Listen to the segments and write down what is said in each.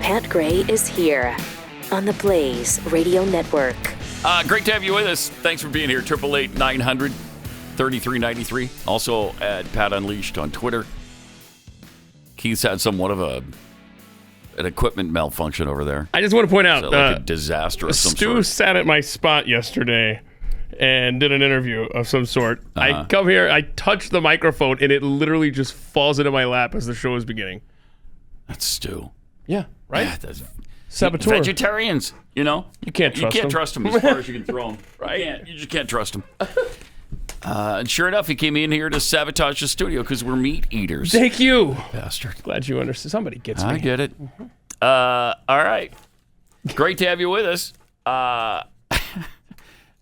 Pat Gray is here on the Blaze Radio Network. Great to have you with us. Thanks for being here. 888-900-3393. Also at Pat Unleashed on Twitter. Keith's had somewhat of an equipment malfunction over there. I just want to point out, like a disaster of some Stu sort. sat at my spot yesterday and did an interview of some sort. I come here, I touch the microphone, and it literally just falls into my lap as the show is beginning. That's Stu. Yeah, right? Yeah, that's Saboteur. Vegetarians, you know? You can't trust them as far as you can throw them. Right? You just can't trust them. And sure enough, he came in here to sabotage the studio because we're meat eaters. Thank you. Bastard. Glad you understand. Somebody gets me. I get it. All right. Great to have you with us.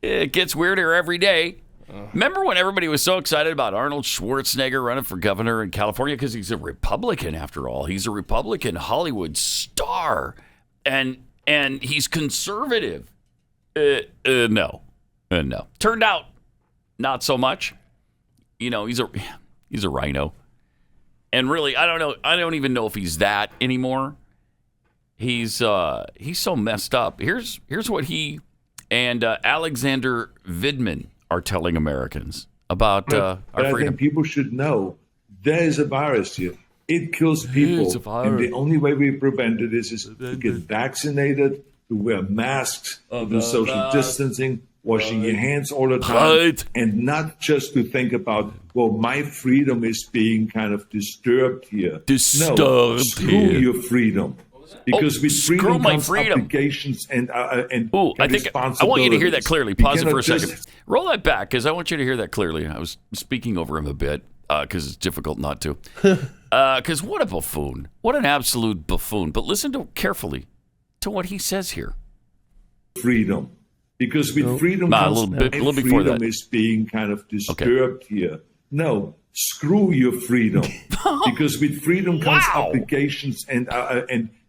It gets weirder every day. Remember when everybody was so excited about Arnold Schwarzenegger running for governor in California? Because he's a Republican, after all. He's a Republican Hollywood star. And he's conservative. No. Turned out, not so much. You know, he's a rhino. And really, I don't know. I don't even know if he's that anymore. He's so messed up. Here's what he and Alexander Vidman are telling Americans about our freedom. I think people should know there is a virus here. It kills people. And the only way we prevent it is to get vaccinated, to wear masks, to do social distancing, washing your hands all the time, and not just to think about, well, my freedom is being kind of disturbed here. No, screw your freedom. Because with freedom comes obligations and responsibilities. I want you to hear that clearly. Pause it for a second. Roll that back, because I want you to hear that clearly. I was speaking over him a bit, because it's difficult not to. Because what a buffoon. What an absolute buffoon. But listen carefully to what he says here. Freedom. Because with freedom comes freedom is being kind of disturbed here. No, screw your freedom. Because with freedom comes obligations and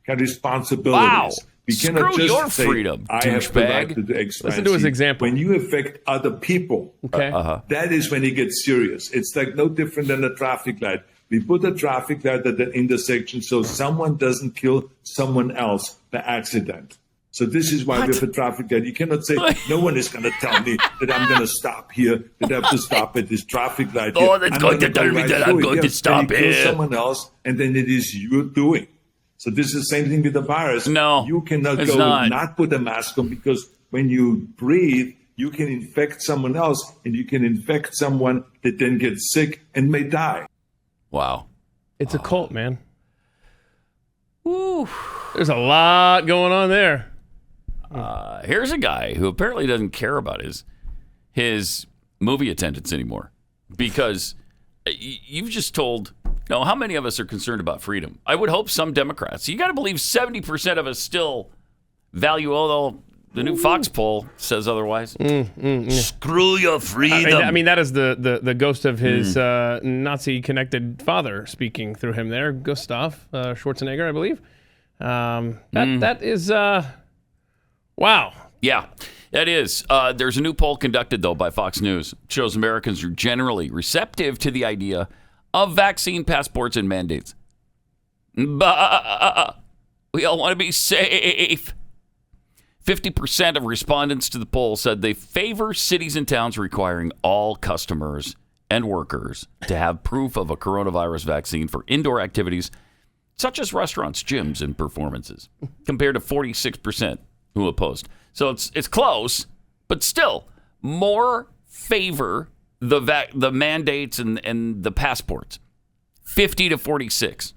responsibilities. Wow. Screw your freedom, I have the right to do X, Listen to his example. When you affect other people, that is when it gets serious. It's like no different than a traffic light. We put a traffic light at an intersection so someone doesn't kill someone else by accident. So this is why we have a traffic light. You cannot say, no one is going to tell me that I'm going to stop here, that I have to stop at this traffic light. Oh, that's going to tell me that I'm going to stop here. Kill someone else, and then it is your doing. So this is the same thing with the virus. No, you cannot go not put a mask on, because when you breathe, you can infect someone else, and you can infect someone that then gets sick and may die. Wow. It's a cult, man. Woo. There's a lot going on there. Here's a guy who apparently doesn't care about his movie attendance anymore, because you've just told... No, how many of us are concerned about freedom? I would hope some Democrats. You got to believe 70% of us still value, although the new Fox poll says otherwise. Screw your freedom. I mean, that is the ghost of his Nazi-connected father speaking through him there, Gustav Schwarzenegger, I believe. That is, wow. Yeah, that is. There's a new poll conducted, though, by Fox News. It shows Americans are generally receptive to the idea of vaccine passports and mandates. But we all want to be safe. 50% of respondents to the poll said they favor cities and towns requiring all customers and workers to have proof of a coronavirus vaccine for indoor activities such as restaurants, gyms, and performances, compared to 46% who opposed. So it's close, but still more favor the mandates and the passports. 50 to 46.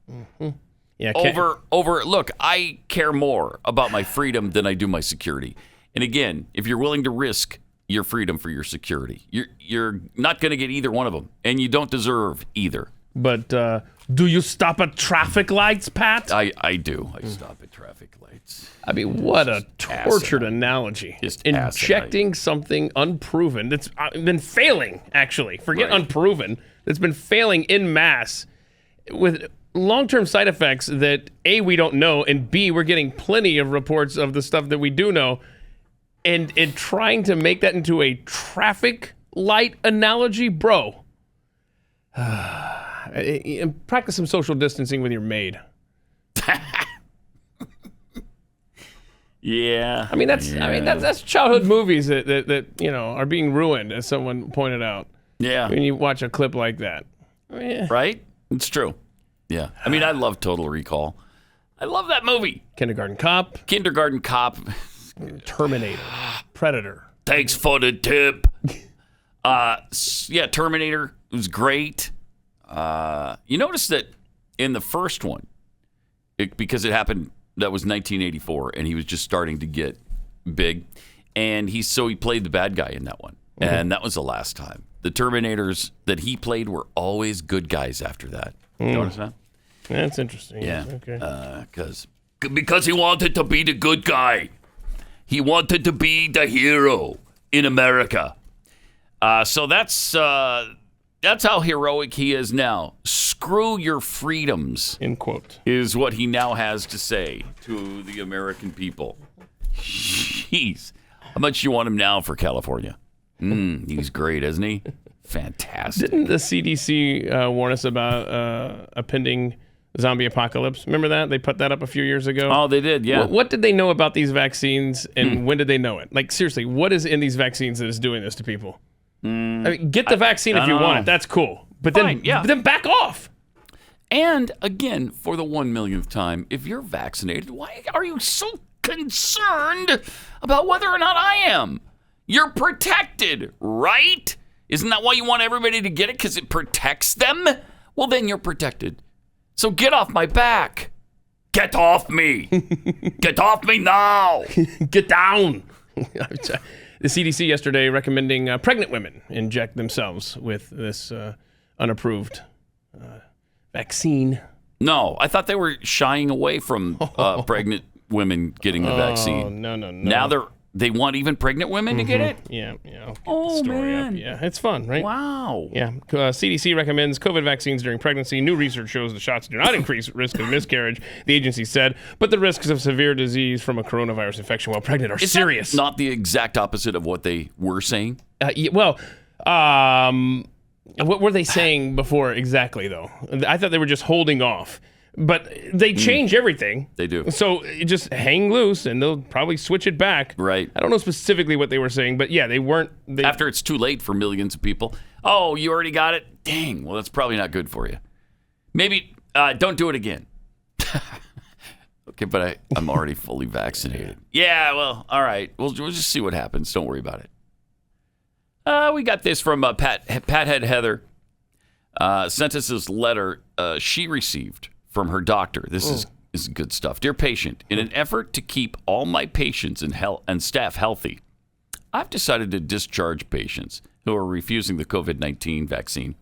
Mm-hmm. Yeah, over. Look, I care more about my freedom than I do my security. And again, if you're willing to risk your freedom for your security, you're not going to get either one of them, and you don't deserve either. But do you stop at traffic lights, Pat? I do. I stop at traffic lights. I mean, what a tortured analogy. Just injecting something unproven that's been failing, actually. Forget unproven. That's been failing en masse with long-term side effects that, A, we don't know, and B, we're getting plenty of reports of the stuff that we do know. And trying to make that into a traffic light analogy, bro. Practice some social distancing with your maid. Yeah. I mean, that's childhood movies that are being ruined, as someone pointed out. Yeah. When you watch a clip like that. Yeah. Right? It's true. Yeah. I mean, I love Total Recall. I love that movie. Kindergarten Cop. Terminator. Predator. Thanks for the tip. Terminator was great. You notice that in the first one, because it happened, that was 1984, and he was just starting to get big, and he played the bad guy in that one, and that was the last time. The Terminators that he played were always good guys after that. Notice that? That's interesting. Yeah. Okay. Because he wanted to be the good guy. He wanted to be the hero in America. So that's how heroic he is now. Screw your freedoms. End quote. Is what he now has to say to the American people. Jeez. How much you want him now for California? He's great, isn't he? Fantastic. Didn't the CDC warn us about a pending zombie apocalypse? Remember that? They put that up a few years ago. Oh, they did, yeah. What did they know about these vaccines, and when did they know it? Like, seriously, what is in these vaccines that is doing this to people? I mean, get the vaccine if you want it. That's cool. But then back off. And, again, for the 1 millionth time, if you're vaccinated, why are you so concerned about whether or not I am? You're protected, right? Isn't that why you want everybody to get it? Because it protects them? Well, then you're protected. So get off my back. Get off me. Get off me now. Get down. The CDC yesterday recommending pregnant women inject themselves with this unapproved vaccine. No, I thought they were shying away from pregnant women getting the vaccine. No. Now they want even pregnant women to get it? Yeah. I'll get the story up. Yeah, it's fun, right? Wow. Yeah. CDC recommends COVID vaccines during pregnancy. New research shows the shots do not increase risk of miscarriage, the agency said, but the risks of severe disease from a coronavirus infection while pregnant are serious. That not the exact opposite of what they were saying? What were they saying before exactly, though? I thought they were just holding off. But they change everything. They do. So just hang loose, and they'll probably switch it back. Right. I don't know specifically what they were saying, but yeah, they weren't. After it's too late for millions of people. Oh, you already got it? Dang. Well, that's probably not good for you. Maybe don't do it again. Okay, but I'm already fully vaccinated. Yeah, well, all right. We'll just see what happens. Don't worry about it. We got this from Pathead Heather. Sent us this letter she received from her doctor. This is good stuff. Dear patient, in an effort to keep all my patients and staff healthy, I've decided to discharge patients who are refusing the COVID-19 vaccine.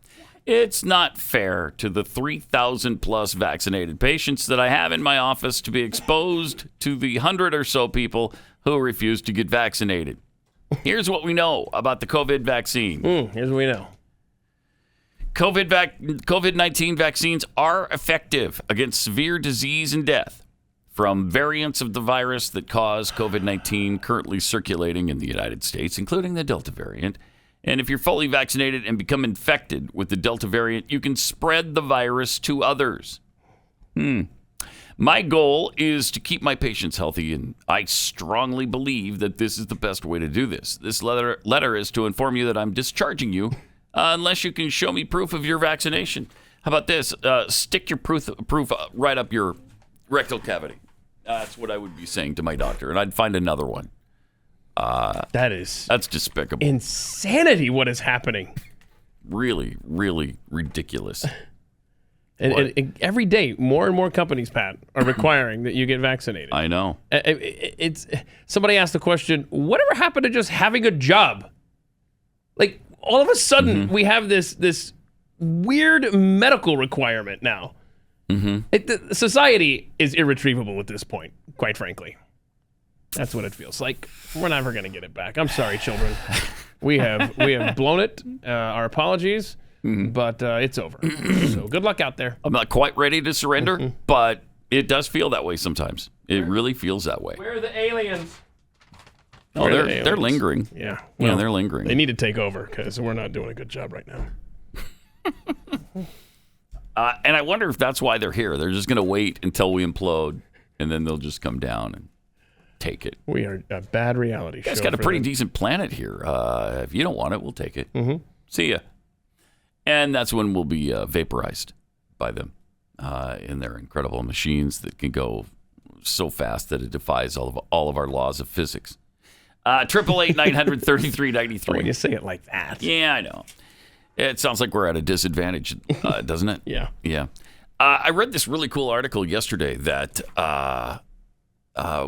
It's not fair to the 3,000 plus vaccinated patients that I have in my office to be exposed to the 100 or so people who refuse to get vaccinated. Here's what we know about the COVID vaccine. Here's what we know. COVID-19 vaccines are effective against severe disease and death from variants of the virus that cause COVID-19 currently circulating in the United States, including the Delta variant. And if you're fully vaccinated and become infected with the Delta variant, you can spread the virus to others. My goal is to keep my patients healthy, and I strongly believe that this is the best way to do this. This letter is to inform you that I'm discharging you unless you can show me proof of your vaccination. How about this? Stick your proof right up your rectal cavity. That's what I would be saying to my doctor, and I'd find another one. That's despicable. Insanity what is happening. Really, really ridiculous. And every day, more and more companies, Pat, are requiring that you get vaccinated. I know. It's somebody asked the question, whatever happened to just having a job? Like, all of a sudden, we have this weird medical requirement now. Society is irretrievable at this point, quite frankly. That's what it feels like. We're never going to get it back. I'm sorry, children. We have blown it. Our apologies, but it's over. So good luck out there. I'm not quite ready to surrender, but it does feel that way sometimes. It really feels that way. Where are the aliens? Oh, they're lingering. Yeah. Well, they're lingering. They need to take over because we're not doing a good job right now. And I wonder if that's why they're here. They're just going to wait until we implode, and then they'll just come down and take it. We are a bad reality show. It's got a for pretty them. decent planet here. If you don't want it, we'll take it. Mm-hmm. See ya. And that's when we'll be vaporized by them in their incredible machines that can go so fast that it defies all of our laws of physics. 888-900-3393. When you say it like that. Yeah, I know. It sounds like we're at a disadvantage, doesn't it? Yeah. Yeah. I read this really cool article yesterday that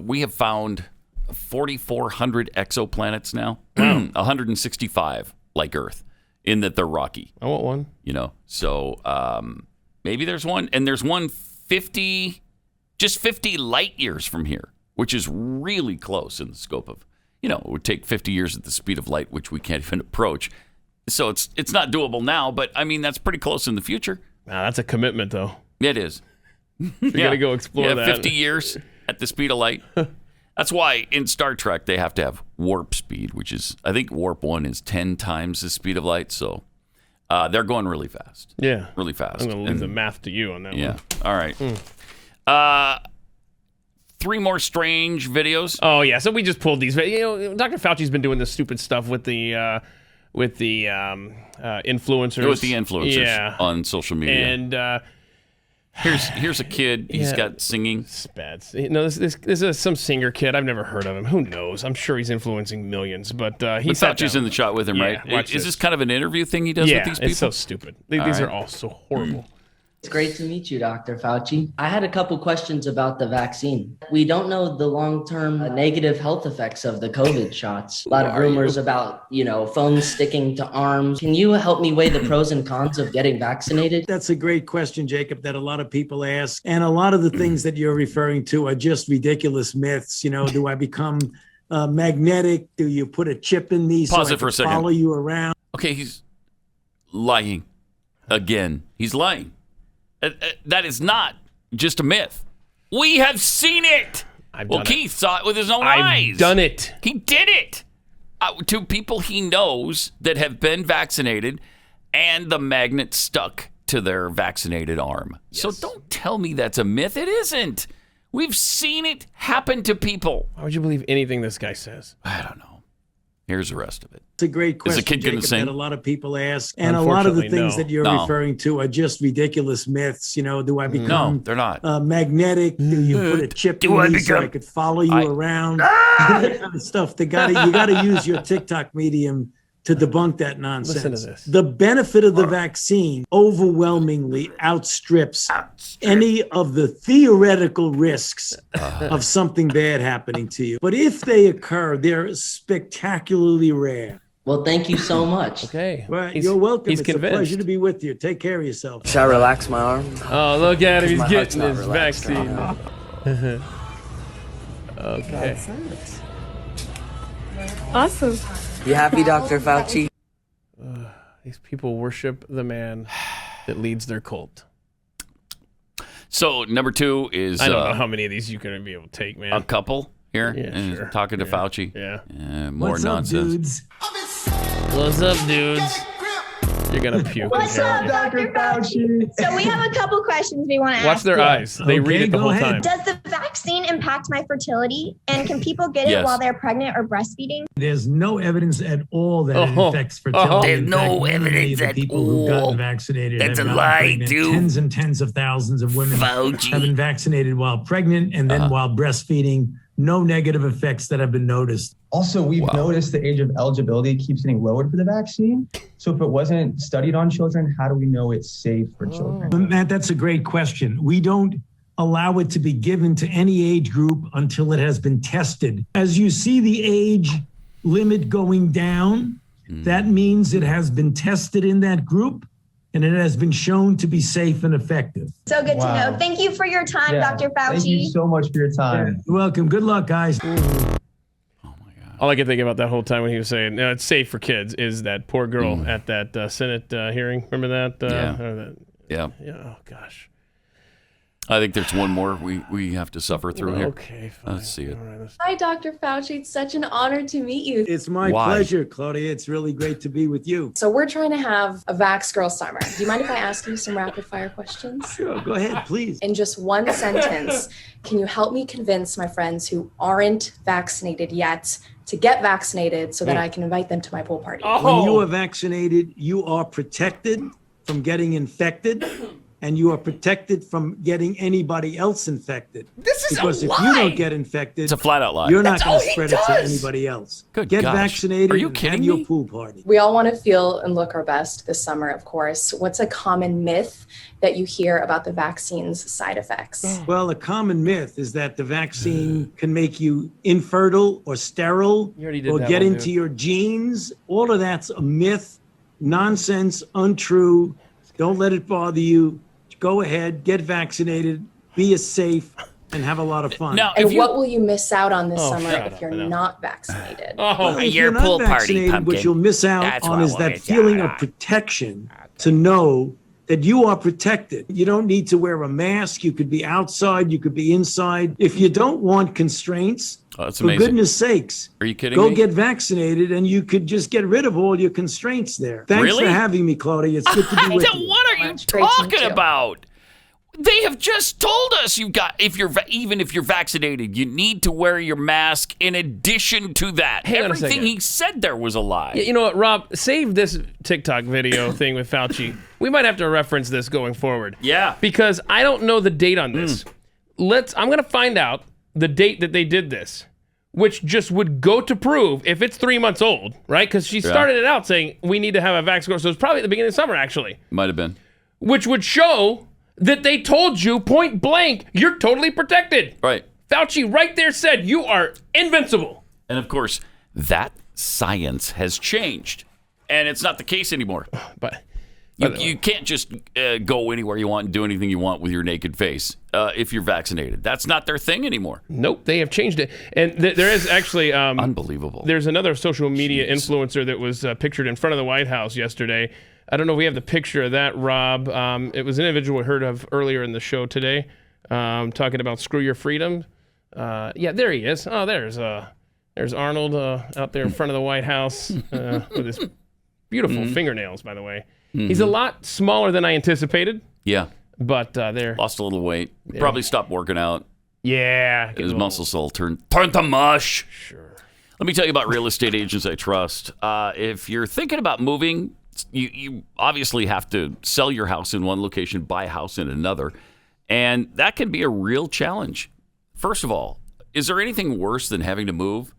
we have found 4,400 exoplanets now, 165 like Earth, in that they're rocky. I want one. So maybe there's one, and there's one 50 light years from here, which is really close in the scope of, it would take 50 years at the speed of light, which we can't even approach. So it's not doable now, but I mean, that's pretty close in the future. Wow, that's a commitment, though. It is. You got to go explore that. 50 years at the speed of light. That's why in Star Trek they have to have warp speed, which is, I think warp 1 is 10 times the speed of light. So they're going really fast. Yeah. Really fast. I'm going to leave the math to you on that one. Yeah. All right. 3 more strange videos. Oh, yeah. So we just pulled these. Dr. Fauci's been doing this stupid stuff with the influencers. With the influencers on social media. And here's a kid. He's got singing. Spats. This is some singer kid. I've never heard of him. Who knows? I'm sure he's influencing millions. But Fauci's in the shot with him, right? Is this kind of an interview thing he does with these people? It's so stupid. These are all so horrible. It's great to meet you, Dr. Fauci. I had a couple questions about the vaccine. We don't know the long-term negative health effects of the COVID shots. A lot of rumors about, phones sticking to arms. Can you help me weigh the pros and cons of getting vaccinated? That's a great question, Jacob, that a lot of people ask. And a lot of the things that you're referring to are just ridiculous myths. Do I become magnetic? Do you put a chip in me Pause so it for I a can second. follow you around? Okay, he's lying. Again, he's lying. That is not just a myth. We have seen it. Keith saw it with his own eyes. I've done it. He did it to people he knows that have been vaccinated, and the magnet stuck to their vaccinated arm. Yes. So don't tell me that's a myth. It isn't. We've seen it happen to people. Why would you believe anything this guy says? I don't know. Here's the rest of it. It's a great question, Is the kid Jacob, sing? that a lot of people ask. And a lot of the things that you're referring to are just ridiculous myths. Do I become No, they're not. magnetic? Do you put a chip in me so I could follow you around? That kind of stuff. You got to use your TikTok medium to debunk that nonsense. Listen to this. The benefit of the vaccine overwhelmingly outstrips any of the theoretical risks of something bad happening to you. But if they occur, they're spectacularly rare. Well, thank you so much. Okay. Well, you're welcome. He's It's convinced. a pleasure to be with you. Take care of yourself. Should I relax my arm? Oh, look at him. He's My getting heart's his not relaxed. vaccine. Okay. Awesome. You happy, Dr. Fauci? These people worship the man that leads their cult. So number 2 is I don't know how many of these you're going to be able to take, man. a couple here Yeah, and sure. talking to Fauci. Yeah. More What's nonsense. up, dudes? What's up, dudes? You're going to puke. What's up, Dr. Fauci? So we have a couple questions we want to ask. Watch their you. eyes. They read Okay, it the go whole ahead. time. Does the vaccine impact my fertility? And can people get Yes. it while they're pregnant or breastfeeding? There's no evidence at all that it Oh. affects fertility. There's In no fact, many evidence of the at people who've all. gotten vaccinated That's have a gotten lie, pregnant. dude. Tens and tens of thousands of women Fauci. have been vaccinated while pregnant and then while breastfeeding. No negative effects that have been noticed. Also, we've noticed the age of eligibility keeps getting lowered for the vaccine. So if it wasn't studied on children, how do we know it's safe for children? Matt, that's a great question. We don't allow it to be given to any age group until it has been tested. As you see the age limit going down, that means it has been tested in that group and it has been shown to be safe and effective. So good Wow. to know. Thank you for your time, Yeah. Dr. Fauci. Thank you so much for your time. You're welcome. Good luck, guys. All I can think about that whole time when he was saying, no, it's safe for kids, is that poor girl at that Senate hearing. Remember that? Yeah. That? Yeah. Yeah. Oh, gosh. I think there's one more we have to suffer through here. Okay, fine. Let's see it. Hi, Dr. Fauci. It's such an honor to meet you. It's my pleasure, Claudia. It's really great to be with you. So we're trying to have a Vax Girl summer. Do you mind if I ask you some rapid fire questions? Sure, go ahead, please. In just one sentence, can you help me convince my friends who aren't vaccinated yet to get vaccinated so that I can invite them to my pool party? When you are vaccinated, you are protected from getting infected. And you are protected from getting anybody else infected. This is because a if lie. you don't get infected, It's a flat-out lie. you're not That's going all to he spread it to does. anybody else. Good Get gosh. vaccinated Are you and kidding have your me? pool party. We all want to feel and look our best this summer, of course. What's a common myth that you hear about the vaccine's side effects? Well, a common myth is that the vaccine can make you infertile or sterile You already did or that get one, into dude. your genes. All of that's a myth, nonsense, untrue. Don't let it bother you. Go ahead, get vaccinated, be safe, and have a lot of fun. Now, And if you what will you miss out on this summer shut if up, you're I know. not vaccinated? Well, if your you're not pool party, vaccinated, pumpkin. what you'll miss out That's on what is we'll that miss feeling out of on. protection to know that you are protected. You don't need to wear a mask. You could be outside. You could be inside. If you don't want constraints, Oh, that's for amazing. goodness sakes, Are you kidding go me? get vaccinated and you could just get rid of all your constraints there. Thanks Really? for having me, Claudia. It's good to be with you. What are you It's great to meet talking you. about? They have just told us even if you're vaccinated, you need to wear your mask. In addition to that, Hang on a everything second. he said there was a lie. Yeah, you know what, Rob? Save this TikTok video thing with Fauci. We might have to reference this going forward. Yeah. Because I don't know the date on this. I'm going to find out the date that they did this, which just would go to prove if it's 3 months old, right? Because she started it out saying we need to have a vaccine. So it's probably at the beginning of summer, actually, Might have been. which would show that they told you point blank, you're totally protected. Right. Fauci right there said you are invincible. And of course, that science has changed. And it's not the case anymore. But You can't just go anywhere you want and do anything you want with your naked face if you're vaccinated. That's not their thing anymore. nope, they have changed it. And there is actually Unbelievable. there's another social media influencer that was pictured in front of the White House yesterday. I don't know if we have the picture of that, Rob. It was an individual we heard of earlier in the show today, talking about screw your freedom. Yeah, there he is. Oh, there's Arnold out there in front of the White House with his beautiful fingernails, by the way. He's a lot smaller than I anticipated, Yeah. but there. Lost a little weight. Probably stopped working out. Yeah. His muscles all turned to mush. Sure. Let me tell you about Real Estate Agents I Trust. If you're thinking about moving, you obviously have to sell your house in one location, buy a house in another. And that can be a real challenge. First of all, is there anything worse than having to move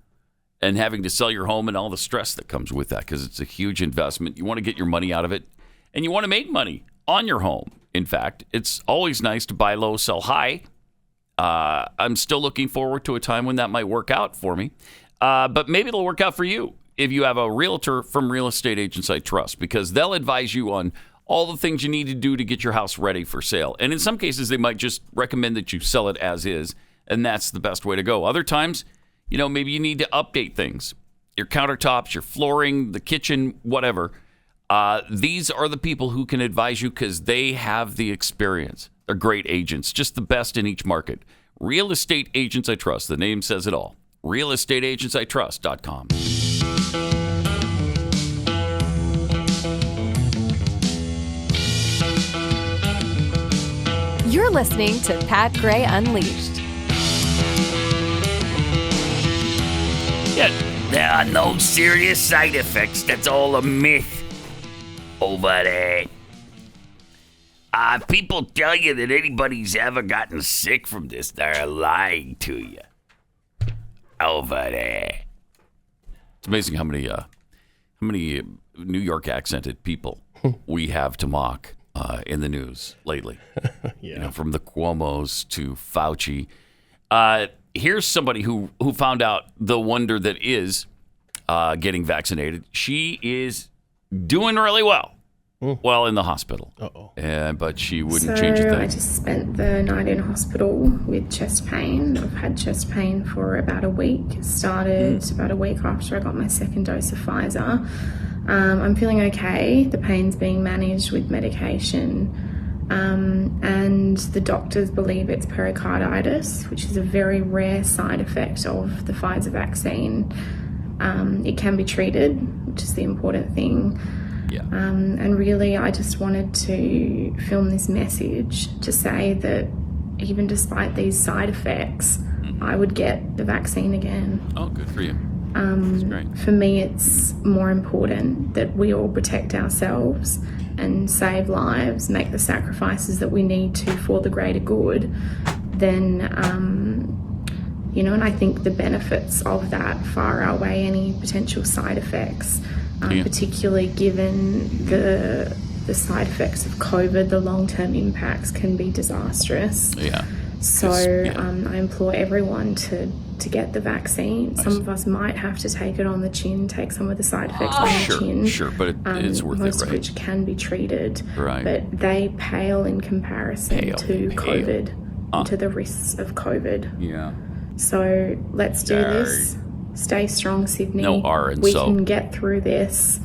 and having to sell your home and all the stress that comes with that? Because it's a huge investment. You want to get your money out of it, and you want to make money on your home. In fact, it's always nice to buy low, sell high. I'm still looking forward to a time when that might work out for me. But maybe it'll work out for you if you have a realtor from Real Estate Agents I Trust, because they'll advise you on all the things you need to do to get your house ready for sale. And in some cases, they might just recommend that you sell it as is, and that's the best way to go. Other times, maybe you need to update things. Your countertops, your flooring, the kitchen, whatever. These are the people who can advise you because they have the experience. They're great agents, just the best in each market. Real Estate Agents I Trust. The name says it all. RealEstateAgentsITrust.com. You're listening to Pat Gray Unleashed. Yeah, there are no serious side effects. That's all a myth over there. People tell you that anybody's ever gotten sick from this, they're lying to you. Over there. It's amazing how many New York accented people we have to mock in the news lately. Yeah. From the Cuomos to Fauci. Here's somebody who found out the wonder that is getting vaccinated. She is doing really well. Well, in the hospital. But she wouldn't change a thing. I just spent the night in hospital with chest pain. I've had chest pain for about a week. It started about a week after I got my second dose of Pfizer. I'm feeling okay. The pain's being managed with medication. And the doctors believe it's pericarditis, which is a very rare side effect of the Pfizer vaccine. It can be treated, which is the important thing. Yeah. And really, I just wanted to film this message to say that even despite these side effects, I would get the vaccine again. Oh, good for you. That's great. For me, it's more important that we all protect ourselves and save lives, make the sacrifices that we need to for the greater good, then, and I think the benefits of that far outweigh any potential side effects, particularly given the side effects of COVID. The long-term impacts can be disastrous. Yeah. So I implore everyone to get the vaccine. Some of us might have to take it on the chin, take some of the side effects on the chin. Sure, but it's worth most it, of right? which can be treated. Right. But they pale in comparison to COVID, and to the risks of COVID. Yeah. So let's do this. Stay strong, Sydney. No R and we so. can get through this.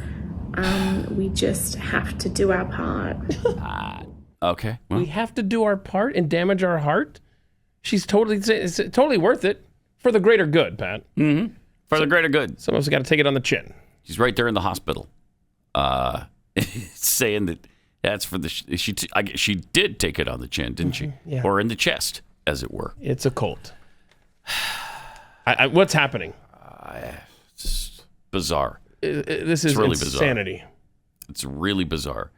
We just have to do our part. Okay. Well. We have to do our part and damage our heart? It's totally worth it for the greater good, Pat. Mm-hmm. For the greater good. Some of us got to take it on the chin. She's right there in the hospital, saying that that's for the. She did take it on the chin, didn't she? Yeah. Or in the chest, as it were. It's a cult. What's happening? It's bizarre. This is really insanity. Bizarre. It's really bizarre.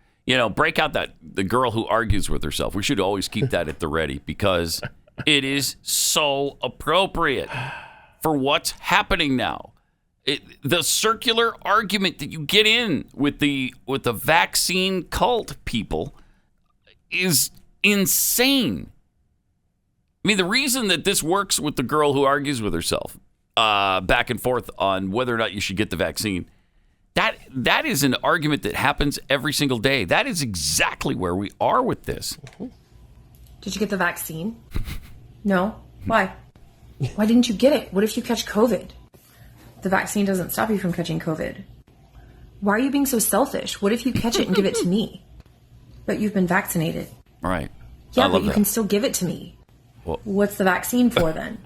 Break out the girl who argues with herself. We should always keep that at the ready because it is so appropriate for what's happening now. The circular argument that you get in with the vaccine cult people is insane. I mean, the reason that this works with the girl who argues with herself back and forth on whether or not you should get the vaccine, that is an argument that happens every single day. That is exactly where we are with this. Did you get the vaccine? No. Why? Why didn't you get it? What if you catch COVID? The vaccine doesn't stop you from catching COVID. Why are you being so selfish? What if you catch it and give it to me? But you've been vaccinated. Right. Yeah, but you can still give it to me. Well, what's the vaccine for then?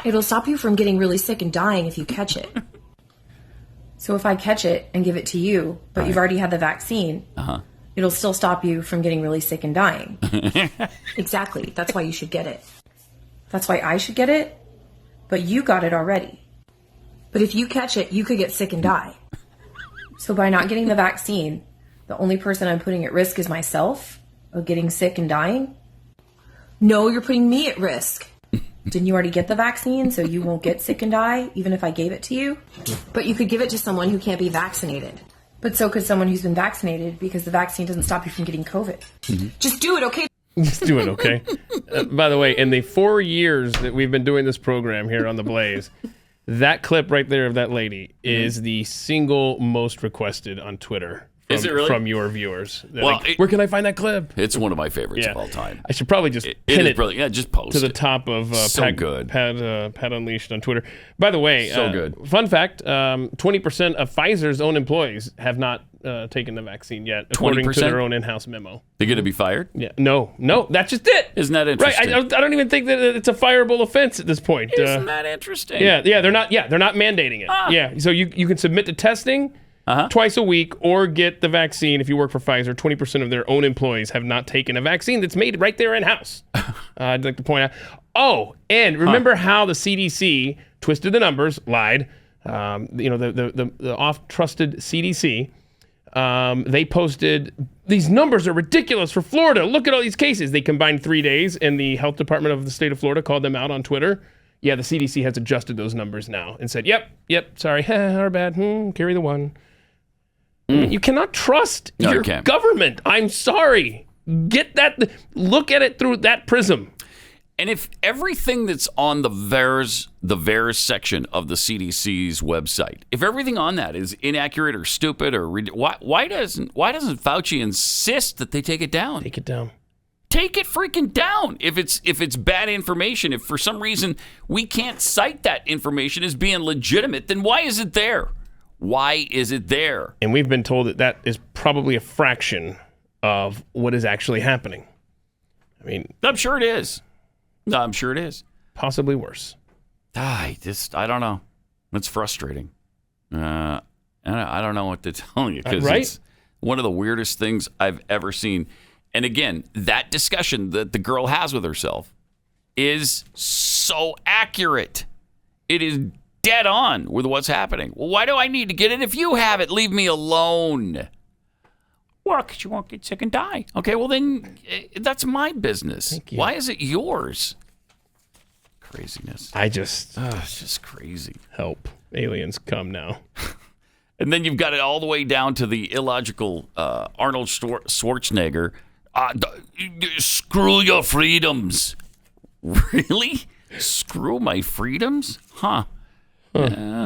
It'll stop you from getting really sick and dying if you catch it. So if I catch it and give it to you, but you've already had the vaccine, it'll still stop you from getting really sick and dying. Exactly. That's why you should get it. That's why I should get it, but you got it already. But if you catch it, you could get sick and die. So by not getting the vaccine, the only person I'm putting at risk is myself of getting sick and dying. No, you're putting me at risk. Didn't you already get the vaccine, so you won't get sick and die, even if I gave it to you? But you could give it to someone who can't be vaccinated. But so could someone who's been vaccinated, because the vaccine doesn't stop you from getting COVID. Just do it, okay? Just do it, okay? By the way, in the 4 years that we've been doing this program here on The Blaze, that clip right there of that lady is the single most requested on Twitter. Is it really? From your viewers. Well, where can I find that clip? It's one of my favorites of all time. I should probably just pin it brilliant. Yeah, just post to the top of Pat Unleashed on Twitter. By the way, so good. Fun fact, 20% of Pfizer's own employees have not taken the vaccine yet, according to their own in-house memo. They're going to be fired? Yeah. No, that's just it. Isn't that interesting? Right. I don't even think that it's a fireable offense at this point. Isn't that interesting? Yeah, they're not mandating it. Yeah, so you can submit to testing twice a week or get the vaccine if you work for Pfizer. 20% of their own employees have not taken a vaccine that's made right there in-house. I'd like to point out. Oh, and remember how the CDC twisted the numbers, lied. The oft-trusted CDC, they posted, these numbers are ridiculous for Florida. Look at all these cases. They combined 3 days, and the health department of the state of Florida called them out on Twitter. Yeah, the CDC has adjusted those numbers now and said, yep, sorry, our bad, carry the one. You cannot trust your government. I'm sorry. Look at it through that prism. And if everything that's on the VAERS section of the CDC's website, if everything on that is inaccurate or stupid or why doesn't Fauci insist that they take it down? Take it down. Take it freaking down. If it's bad information, if for some reason we can't cite that information as being legitimate, then why is it there? Why is it there? And we've been told that is probably a fraction of what is actually happening. I mean, I'm sure it is. No, I'm sure it is. Possibly worse. I don't know. It's frustrating. I don't know what to tell you because it's one of the weirdest things I've ever seen. And again, that discussion that the girl has with herself is so accurate. It is dead on with what's happening. Well, why do I need to get it if you have it? Leave me alone. Well, because you won't get sick and die. Okay, well then that's my business. Why is it yours? Craziness. It's just crazy. Help. Aliens come now. And then you've got it all the way down to the illogical Arnold Schwarzenegger. Screw your freedoms. Really? Screw my freedoms? Huh.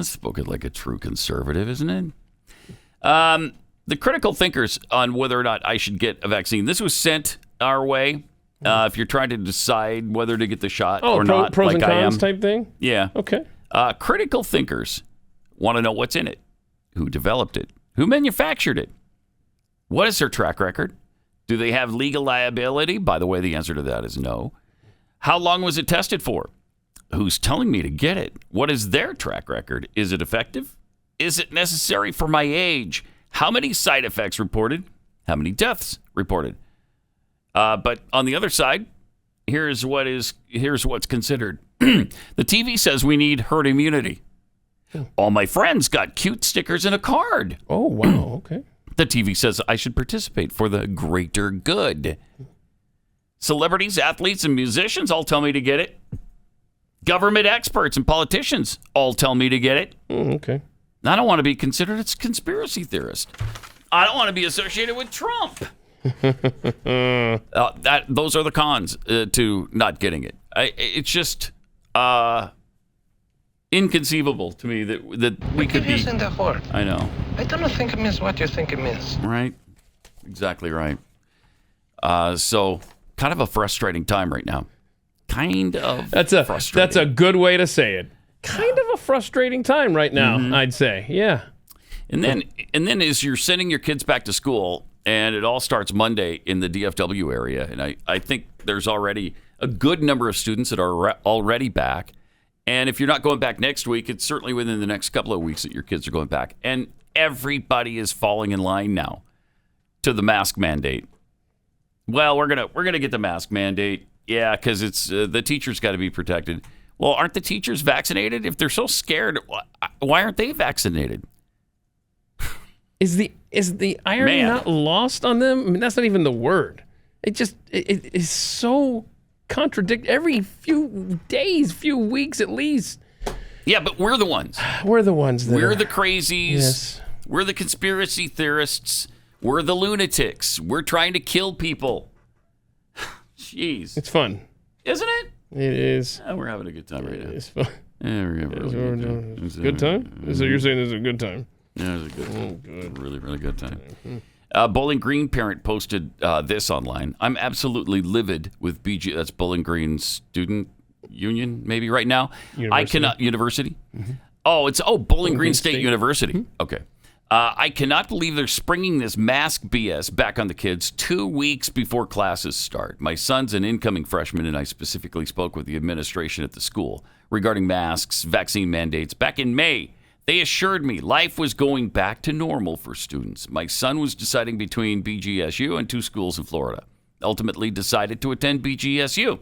Spoken like a true conservative, isn't it? The critical thinkers on whether or not I should get a vaccine. This was sent our way. If you're trying to decide whether to get the shot or not, pros like and I cons am. type thing? Yeah. Okay. Critical thinkers want to know what's in it, who developed it, who manufactured it, what is their track record, do they have legal liability? By the way, the answer to that is no. How long was it tested for? Who's telling me to get it? What is their track record? Is it effective? Is it necessary for my age? How many side effects reported? How many deaths reported? But on the other side, here's what's considered. The TV says we need herd immunity. All my friends got cute stickers and a card. Oh, wow. Okay. The TV says I should participate for the greater good. Celebrities, athletes, and musicians all tell me to get it. Government experts and politicians all tell me to get it. Okay. I don't want to be considered a conspiracy theorist. I don't want to be associated with Trump. Those are the cons to not getting it. It's just inconceivable to me that we could be. Using the word. I know. I don't think it means what you think it means. Right. Exactly right. So kind of a frustrating time right now. That's a good way to say it. Kind of a frustrating time right now, I'd say. Yeah. And then as you're sending your kids back to school, and it all starts Monday in the DFW area, and I think there's already a good number of students that are already back. And if you're not going back next week, it's certainly within the next couple of weeks that your kids are going back. And everybody is falling in line now to the mask mandate. Well, we're gonna get the mask mandate, yeah, because it's the teachers got to be protected. Well, aren't the teachers vaccinated? If they're so scared, why aren't they vaccinated? Is the irony not lost on them? I mean, that's not even the word. It is so contradictory. Every few days, few weeks at least. Yeah, but we're the ones. We're the ones. We're the crazies. Yes. We're the conspiracy theorists. We're the lunatics. We're trying to kill people. Jeez. It's fun. Isn't it? It is. We're having a good time right now. It's fun. Yeah, we're having a really good time. It's a good time? So you're saying it's a good time? Yeah, it was a good time. Good. Really, really good time. Bowling Green parent posted this online. I'm absolutely livid with BG. That's Bowling Green Student Union, maybe right now. University. I cannot. University? Mm-hmm. Bowling Green State University. Mm-hmm. Okay. I cannot believe they're springing this mask BS back on the kids 2 weeks before classes start. My son's an incoming freshman, and I specifically spoke with the administration at the school regarding masks, vaccine mandates back in May. They assured me life was going back to normal for students. My son was deciding between BGSU and 2 schools in Florida. Ultimately decided to attend BGSU.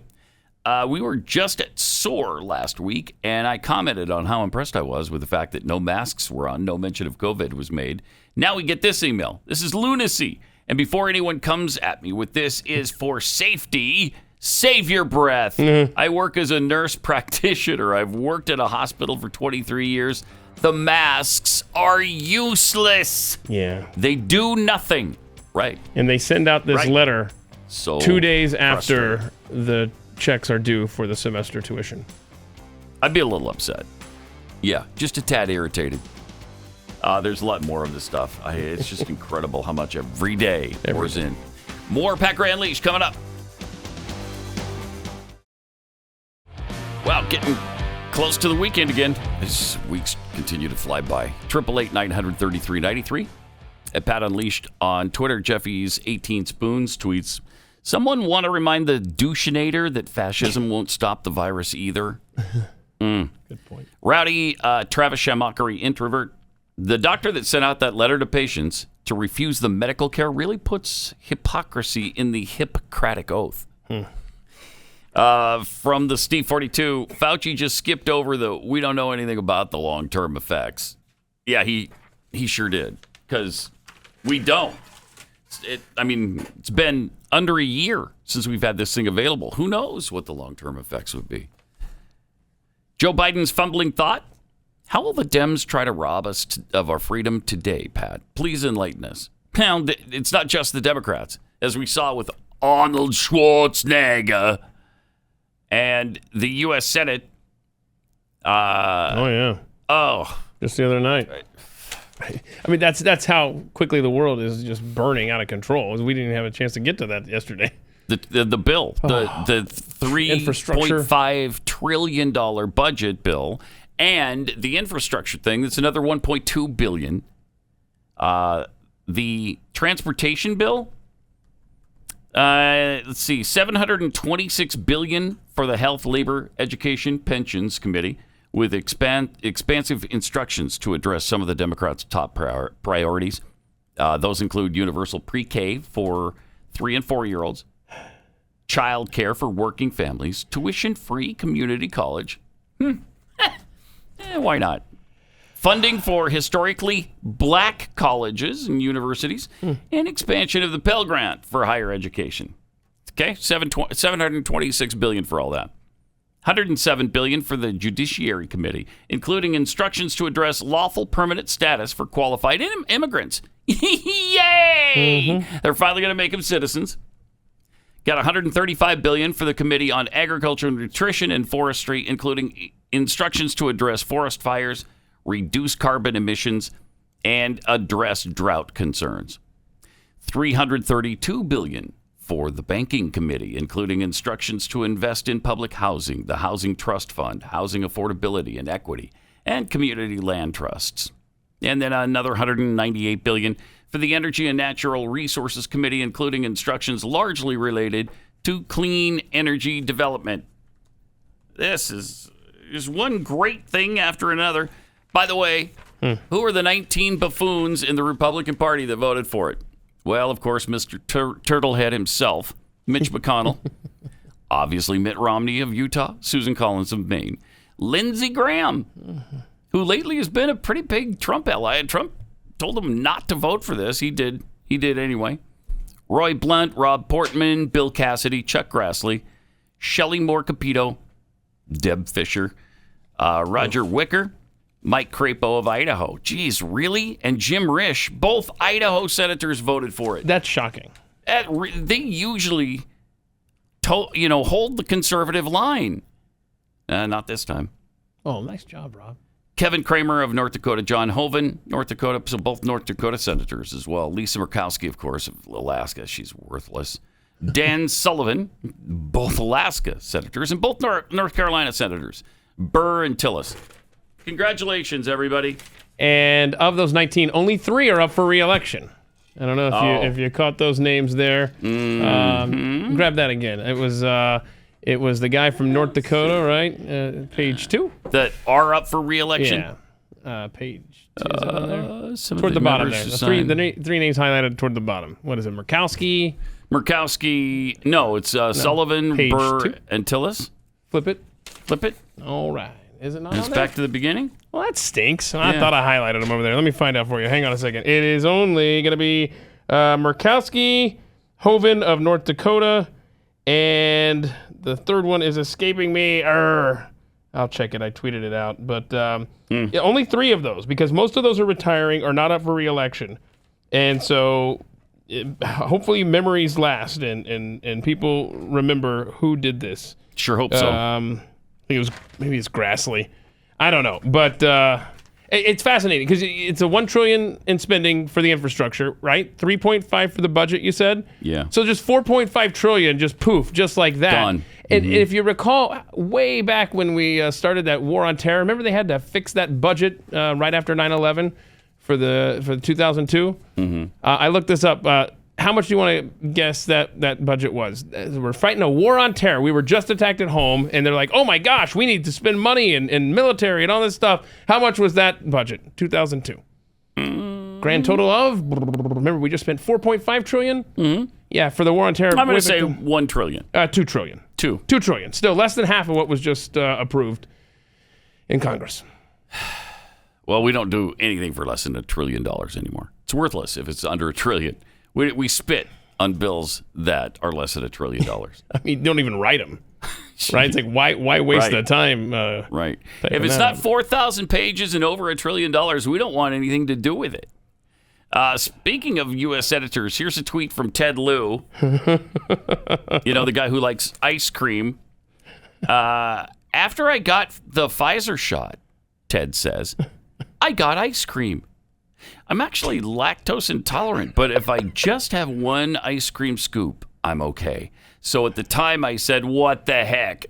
We were just at SOAR last week, and I commented on how impressed I was with the fact that no masks were on, no mention of COVID was made. Now we get this email. This is lunacy. And before anyone comes at me with this is for safety, save your breath. I work as a nurse practitioner. I've worked at a hospital for 23 years. The masks are useless. Yeah. They do nothing. Right. And they send out this letter so 2 days after the checks are due for the semester tuition. I'd be a little upset. Yeah, just a tad irritated. There's a lot more of this stuff. It's just incredible how much every day pours in. More Pat Gray Unleashed coming up. Wow, getting close to the weekend again. These weeks continue to fly by. 888-933-93. At Pat Unleashed on Twitter, Jeffy's 18 Spoons tweets, someone want to remind the douchenator that fascism won't stop the virus either? Good point. Rowdy Travis Shamockery introvert. The doctor that sent out that letter to patients to refuse the medical care really puts hypocrisy in the Hippocratic Oath. From the Steve 42, Fauci just skipped over the we don't know anything about the long-term effects. Yeah, he sure did, because we don't. It's been under a year since we've had this thing available. Who knows what the long-term effects would be? Joe Biden's fumbling thought. How will the Dems try to rob us of our freedom today, Pat? Please enlighten us. Now, it's not just the Democrats, as we saw with Arnold Schwarzenegger and the U.S. Senate. Just the other night. I mean, that's how quickly the world is just burning out of control. We didn't have a chance to get to that yesterday. The bill, the $3.5 trillion budget bill, and the infrastructure thing. That's another $1.2 billion. The transportation bill. Let's see, $726 billion for the Health, Labor, Education, Pensions Committee, with expansive instructions to address some of the Democrats' top priorities. Those include universal pre-K for 3 and 4-year-olds, child care for working families, tuition-free community college. Why not? Funding for historically black colleges and universities, and expansion of the Pell Grant for higher education. Okay, $726 billion for all that. $107 billion for the Judiciary Committee, including instructions to address lawful permanent status for qualified immigrants. Yay! They're finally going to make them citizens. Got $135 billion for the Committee on Agriculture, Nutrition, and Forestry, including instructions to address forest fires, reduce carbon emissions, and address drought concerns. $332 billion for the Banking Committee, including instructions to invest in public housing, the Housing Trust Fund, housing affordability and equity, and community land trusts. And then another $198 billion for the Energy and Natural Resources Committee, including instructions largely related to clean energy development. This is just one great thing after another. By the way, who are the 19 buffoons in the Republican Party that voted for it? Well, of course, Mr. Turtlehead himself, Mitch McConnell, obviously Mitt Romney of Utah, Susan Collins of Maine, Lindsey Graham, who lately has been a pretty big Trump ally. Trump told him not to vote for this. He did anyway. Roy Blunt, Rob Portman, Bill Cassidy, Chuck Grassley, Shelley Moore Capito, Deb Fisher, Roger Wicker, Mike Crapo of Idaho. Geez, really? And Jim Risch, both Idaho senators voted for it. That's shocking. They usually, hold the conservative line. Not this time. Oh, nice job, Rob. Kevin Kramer of North Dakota, John Hoeven, North Dakota, so both North Dakota senators as well. Lisa Murkowski, of course, of Alaska. She's worthless. Dan Sullivan, both Alaska senators, and both North Carolina senators. Burr and Tillis. Congratulations, everybody. And of those 19, only 3 are up for re-election. I don't know if you caught those names there. Grab that again. It was the guy from North Dakota, right? Page 2. That are up for re-election? Yeah. Page 2. Is that on there? Toward the bottom there. The 3 names highlighted toward the bottom. What is it? Murkowski? No, it's Sullivan, Burr, 2. and Tillis. Flip it. All right. Is it not It's on there? back to the beginning? Well, that stinks. I thought I highlighted them over there. Let me find out for you. Hang on a second. It is only going to be Murkowski, Hoeven of North Dakota, and the third one is escaping me. I'll check it. I tweeted it out. But only 3 of those, because most of those are retiring or not up for re-election. And so hopefully memories last and people remember who did this. Sure hope so. Maybe it's Grassley. I don't know. But it's fascinating because it's a $1 trillion in spending for the infrastructure, right? 3.5 for the budget, you said? Yeah. So just 4.5 trillion, just poof, just like that. Gone. And if you recall, way back when we started that war on terror, remember they had to fix that budget right after 9/11 for the 2002. I looked this up. How much do you want to guess that budget was? We're fighting a war on terror. We were just attacked at home, and they're like, oh my gosh, we need to spend money in military and all this stuff. How much was that budget? 2002. Grand total of, remember, we just spent $4.5 trillion? Yeah, for the war on terror. I'm going to say $1 trillion. $2 trillion. $2 trillion. Still less than half of what was just approved in Congress. Well, we don't do anything for less than $1 trillion anymore. It's worthless if it's under $1 trillion. We spit on bills that are less than $1 trillion. I mean, don't even write them. Right? It's like, why waste the time? Right. If it's not 4,000 pages and over $1 trillion, we don't want anything to do with it. Speaking of U.S. senators, here's a tweet from Ted Lieu. The guy who likes ice cream. After I got the Pfizer shot, Ted says, I got ice cream. I'm actually lactose intolerant, but if I just have one ice cream scoop, I'm okay. So at the time I said, what the heck?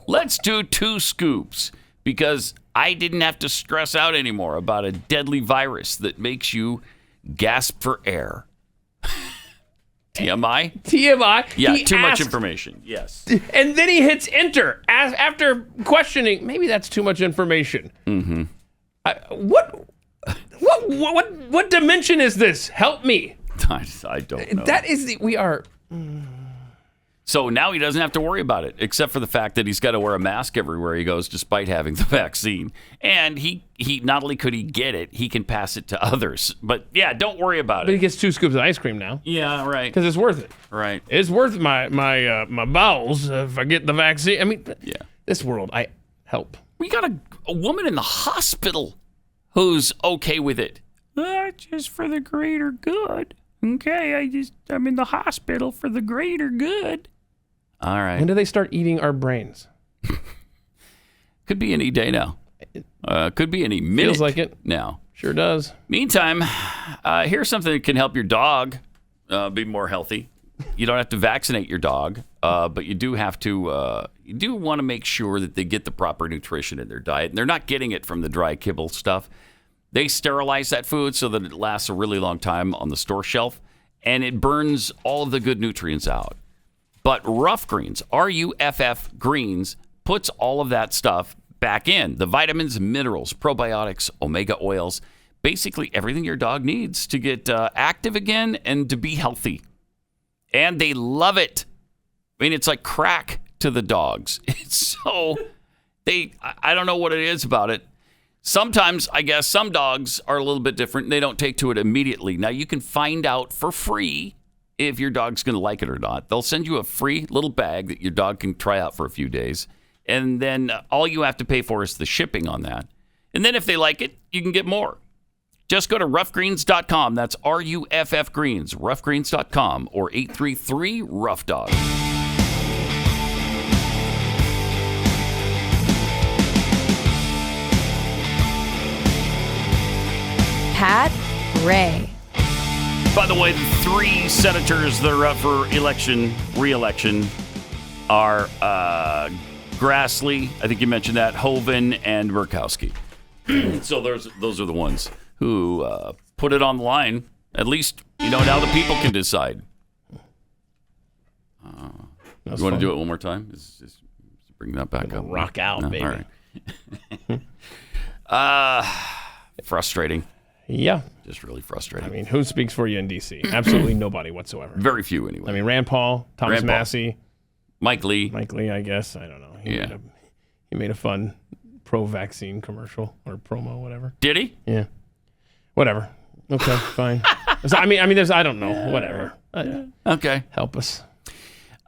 Let's do 2 scoops because I didn't have to stress out anymore about a deadly virus that makes you gasp for air. TMI? TMI? Yeah, too much information. Yes. And then he hits enter after questioning. Maybe that's too much information. Mm-hmm. What dimension is this? Help me. I don't know. That is we are. So now he doesn't have to worry about it, except for the fact that he's got to wear a mask everywhere he goes, despite having the vaccine. And he not only could he get it, he can pass it to others. But yeah, don't worry about it. But he gets 2 scoops of ice cream now. Yeah, right. Because it's worth it. Right. It's worth my bowels if I get the vaccine. I mean, yeah. This world, I help. We got a woman in the hospital who's okay with it. Just for the greater good. Okay, I'm in the hospital for the greater good. All right. When do they start eating our brains? Could be any day now. Could be any minute. Feels like it now. Sure does. Meantime, here's something that can help your dog be more healthy. You don't have to vaccinate your dog, but you do have to. You do want to make sure that they get the proper nutrition in their diet, and they're not getting it from the dry kibble stuff. They sterilize that food so that it lasts a really long time on the store shelf, and it burns all of the good nutrients out. But Rough Greens, RUFF Greens, puts all of that stuff back in. The vitamins, minerals, probiotics, omega oils, basically everything your dog needs to get active again and to be healthy. And they love it. I mean, it's like crack to the dogs. It's so, I don't know what it is about it. Sometimes, I guess, some dogs are a little bit different. They don't take to it immediately. Now, you can find out for free if your dog's going to like it or not. They'll send you a free little bag that your dog can try out for a few days. And then all you have to pay for is the shipping on that. And then if they like it, you can get more. Just go to roughgreens.com. That's RUFF Greens, roughgreens.com, or 833-ROUGH-DOG. Pat Gray. By the way, the 3 senators that are up for re-election are Grassley, I think you mentioned that, Hoeven, and Murkowski. So those are the ones who put it on the line. At least, now the people can decide. You want to do it one more time? Just bring that back up. Rock out, baby. All right. Frustrating. Yeah. Just really frustrating. I mean, who speaks for you in D.C.? Absolutely nobody whatsoever. Very few, anyway. I mean, Rand Paul, Thomas Massey. Mike Lee, I guess. I don't know. He made a fun pro-vaccine commercial or promo, whatever. Did he? Yeah. Whatever. Okay, fine. So, I mean, there's, I don't know. Whatever. Okay. Help us.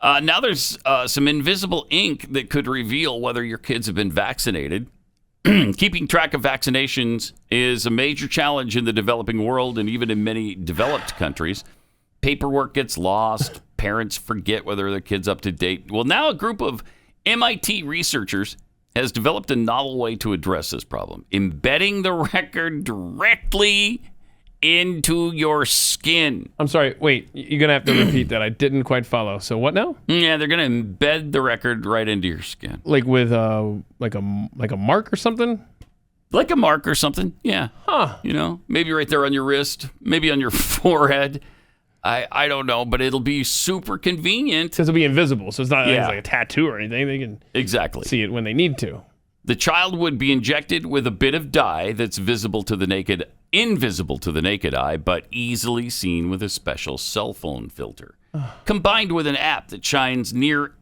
Now there's some invisible ink that could reveal whether your kids have been vaccinated. Keeping track of vaccinations is a major challenge in the developing world and even in many developed countries. Paperwork gets lost. Parents forget whether their kid's up to date. Well, now a group of MIT researchers has developed a novel way to address this problem, embedding the record directly into your skin. I'm sorry. Wait, you're going to have to repeat that. I didn't quite follow. So what now? Yeah, they're going to embed the record right into your skin. Like with like a mark or something? Like a mark or something. Yeah. Huh. Maybe right there on your wrist, maybe on your forehead. I don't know, but it'll be super convenient. Because it'll be invisible, so it's not like a tattoo or anything. They can see it when they need to. The child would be injected with a bit of dye that's invisible to the naked eye, but easily seen with a special cell phone filter. Combined with an app that shines near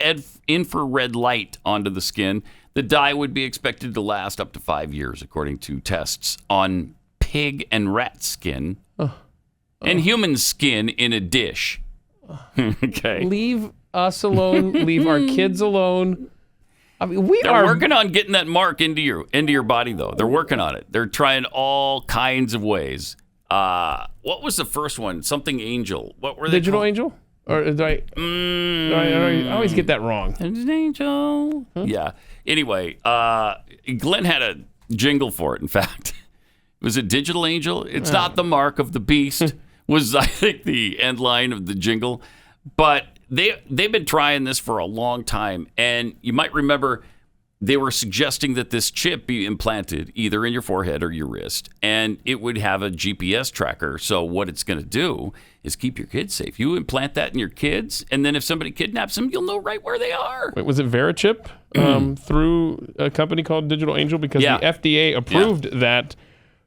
infrared light onto the skin, the dye would be expected to last up to 5 years, according to tests on pig and rat skin and human skin in a dish. Okay. Leave us alone. Leave our kids alone. I mean, They're working on getting that mark into your body, though. They're working on it. They're trying all kinds of ways. What was the first one? Something Angel. What were they Digital called? Angel? Or I always get that wrong. Angel. Huh? Yeah. Anyway, Glenn had a jingle for it, in fact. Was it Digital Angel? It's not the mark of the beast, was, I think, the end line of the jingle. But they've been trying this for a long time. And you might remember they were suggesting that this chip be implanted either in your forehead or your wrist, and it would have a GPS tracker. So what it's going to do is keep your kids safe. You implant that in your kids, and then if somebody kidnaps them, you'll know right where they are. Wait, was it Verichip through a company called Digital Angel? Because the FDA approved that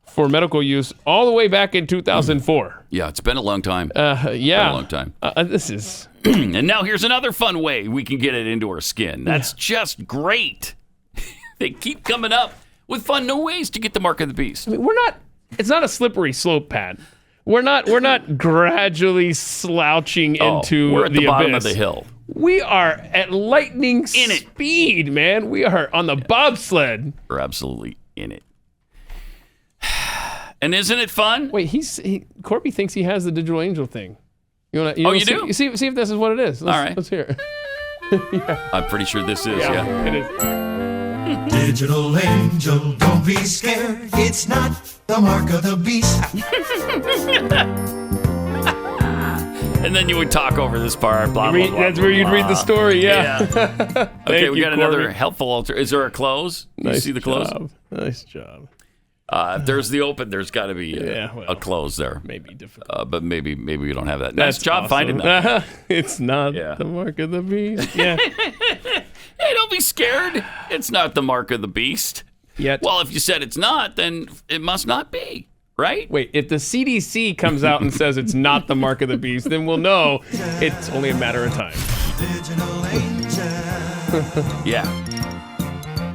for medical use all the way back in 2004. Yeah, it's been a long time. Yeah. It's been a long time. This is... And now here's another fun way we can get it into our skin. That's just great. They keep coming up with fun new ways to get the mark of the beast. I mean, it's not a slippery slope, Pat. We're not gradually slouching into we're at the bottom abyss of the hill. We are at lightning speed, man. We are on the bobsled. We're absolutely in it. And isn't it fun? Wait, Corby thinks he has the Digital Angel thing. You do? See if this is what it is. All right. Let's hear it. Yeah. I'm pretty sure this is, it is. Digital Angel, don't be scared. It's not the mark of the beast. And then you would talk over this part. Blah, blah, blah, that's where you'd read the story, yeah. Okay, we got another helpful altar. Is there a close? Nice you see the close? Nice job. If there's the open, there's got to be a close there. Maybe difficult. But maybe we don't have that. Nice job finding that. It's not the mark of the beast. Yeah. Hey, don't be scared. It's not the mark of the beast. Yet. Well, if you said it's not, then it must not be, right? Wait, if the CDC comes out and says it's not the mark of the beast, then we'll know it's only a matter of time. Digital Angel. Yeah.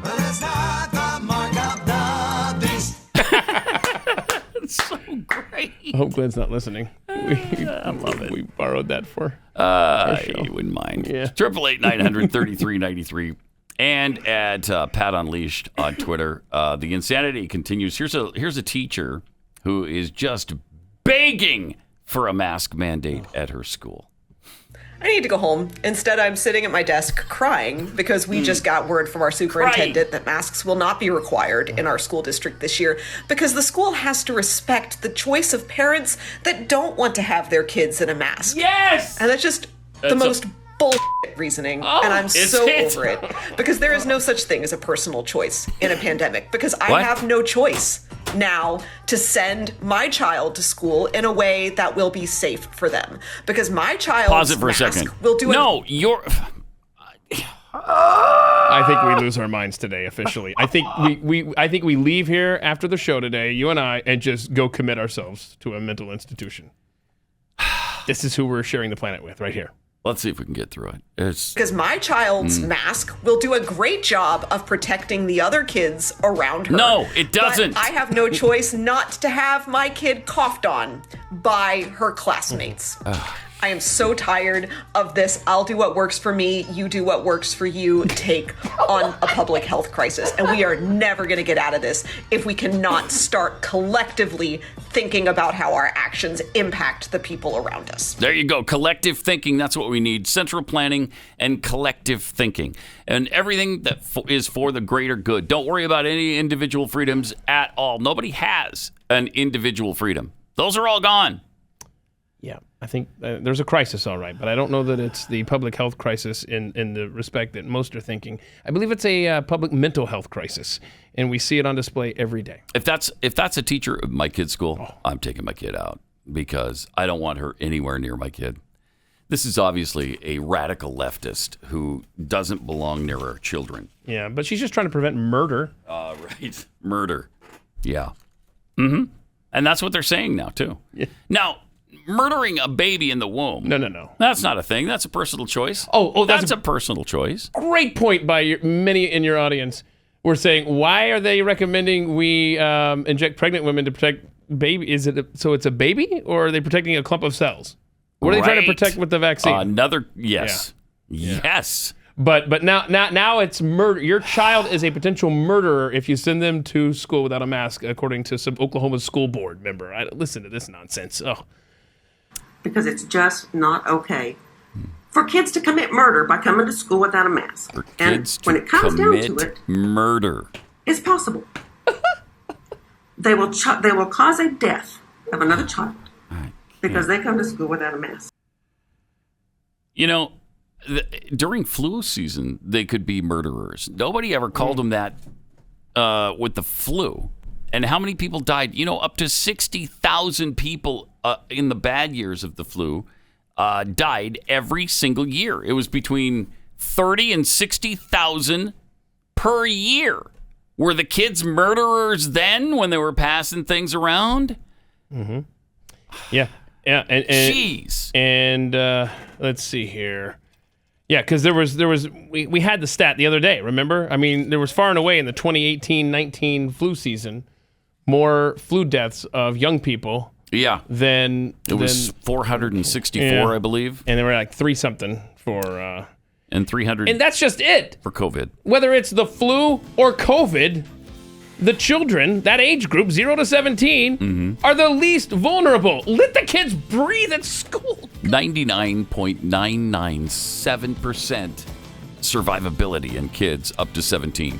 Well, it's not the mark of the beast. It's so great. I hope Glenn's not listening. I love it. We borrowed that for you wouldn't mind. Yeah. 888-900-3393 and at Pat Unleashed on Twitter. The insanity continues. Here's a teacher who is just begging for a mask mandate at her school. I need to go home. Instead, I'm sitting at my desk crying because we just got word from our superintendent that masks will not be required in our school district this year because the school has to respect the choice of parents that don't want to have their kids in a mask. Yes! And that's just the most bullshit reasoning, and I'm so over it because there is no such thing as a personal choice in a pandemic because I have no choice now to send my child to school in a way that will be safe for them because my child's Pause it for a mask second. will do I think we lose our minds today officially. I think we leave here after the show today, you and I, and just go commit ourselves to a mental institution. This is who we're sharing the planet with right here. Let's see if we can get through it. Because my child's mask will do a great job of protecting the other kids around her. No, it doesn't. But I have no choice not to have my kid coughed on by her classmates. I am so tired of this. I'll do what works for me. You do what works for you. Take on a public health crisis. And we are never going to get out of this if we cannot start collectively thinking about how our actions impact the people around us. There you go. Collective thinking. That's what we need. Central planning and collective thinking. And everything that is for the greater good. Don't worry about any individual freedoms at all. Nobody has an individual freedom. Those are all gone. Yeah. I think there's a crisis, all right, but I don't know that it's the public health crisis in the respect that most are thinking. I believe it's a public mental health crisis, and we see it on display every day. If that's a teacher at my kid's school, I'm taking my kid out because I don't want her anywhere near my kid. This is obviously a radical leftist who doesn't belong near our children. Yeah, but she's just trying to prevent murder. Right. Murder. Yeah. Mm-hmm. And that's what they're saying now, too. Yeah. Now, murdering a baby in the womb. No. That's not a thing. That's a personal choice. Oh, that's a personal choice. Great point by many in your audience. We're saying, why are they recommending we inject pregnant women to protect baby? So it's a baby, or are they protecting a clump of cells? What are they trying to protect with the vaccine? Yes. Yeah. Yes. But now it's murder. Your child is a potential murderer if you send them to school without a mask, according to some Oklahoma school board member. Listen to this nonsense. Oh. Because it's just not okay for kids to commit murder by coming to school without a mask. And when it comes down to it, murder. It's possible. They will cause a death of another child because they come to school without a mask. You know, during flu season, they could be murderers. Nobody ever called them that with the flu. And how many people died? You know, up to 60,000 people in the bad years of the flu died every single year. It was between 30 and 60,000 per year. Were the kids murderers then when they were passing things around? Mm-hmm. Yeah. And jeez. And let's see here. Yeah, because we had the stat the other day, remember? I mean, there was far and away in the 2018-19 flu season more flu deaths of young people. Yeah. Than it was 464, I believe. And there were like 3-something for and 300. And that's just it. For COVID. Whether it's the flu or COVID, the children, that age group, 0 to 17, are the least vulnerable. Let the kids breathe at school. 99.997% survivability in kids up to 17.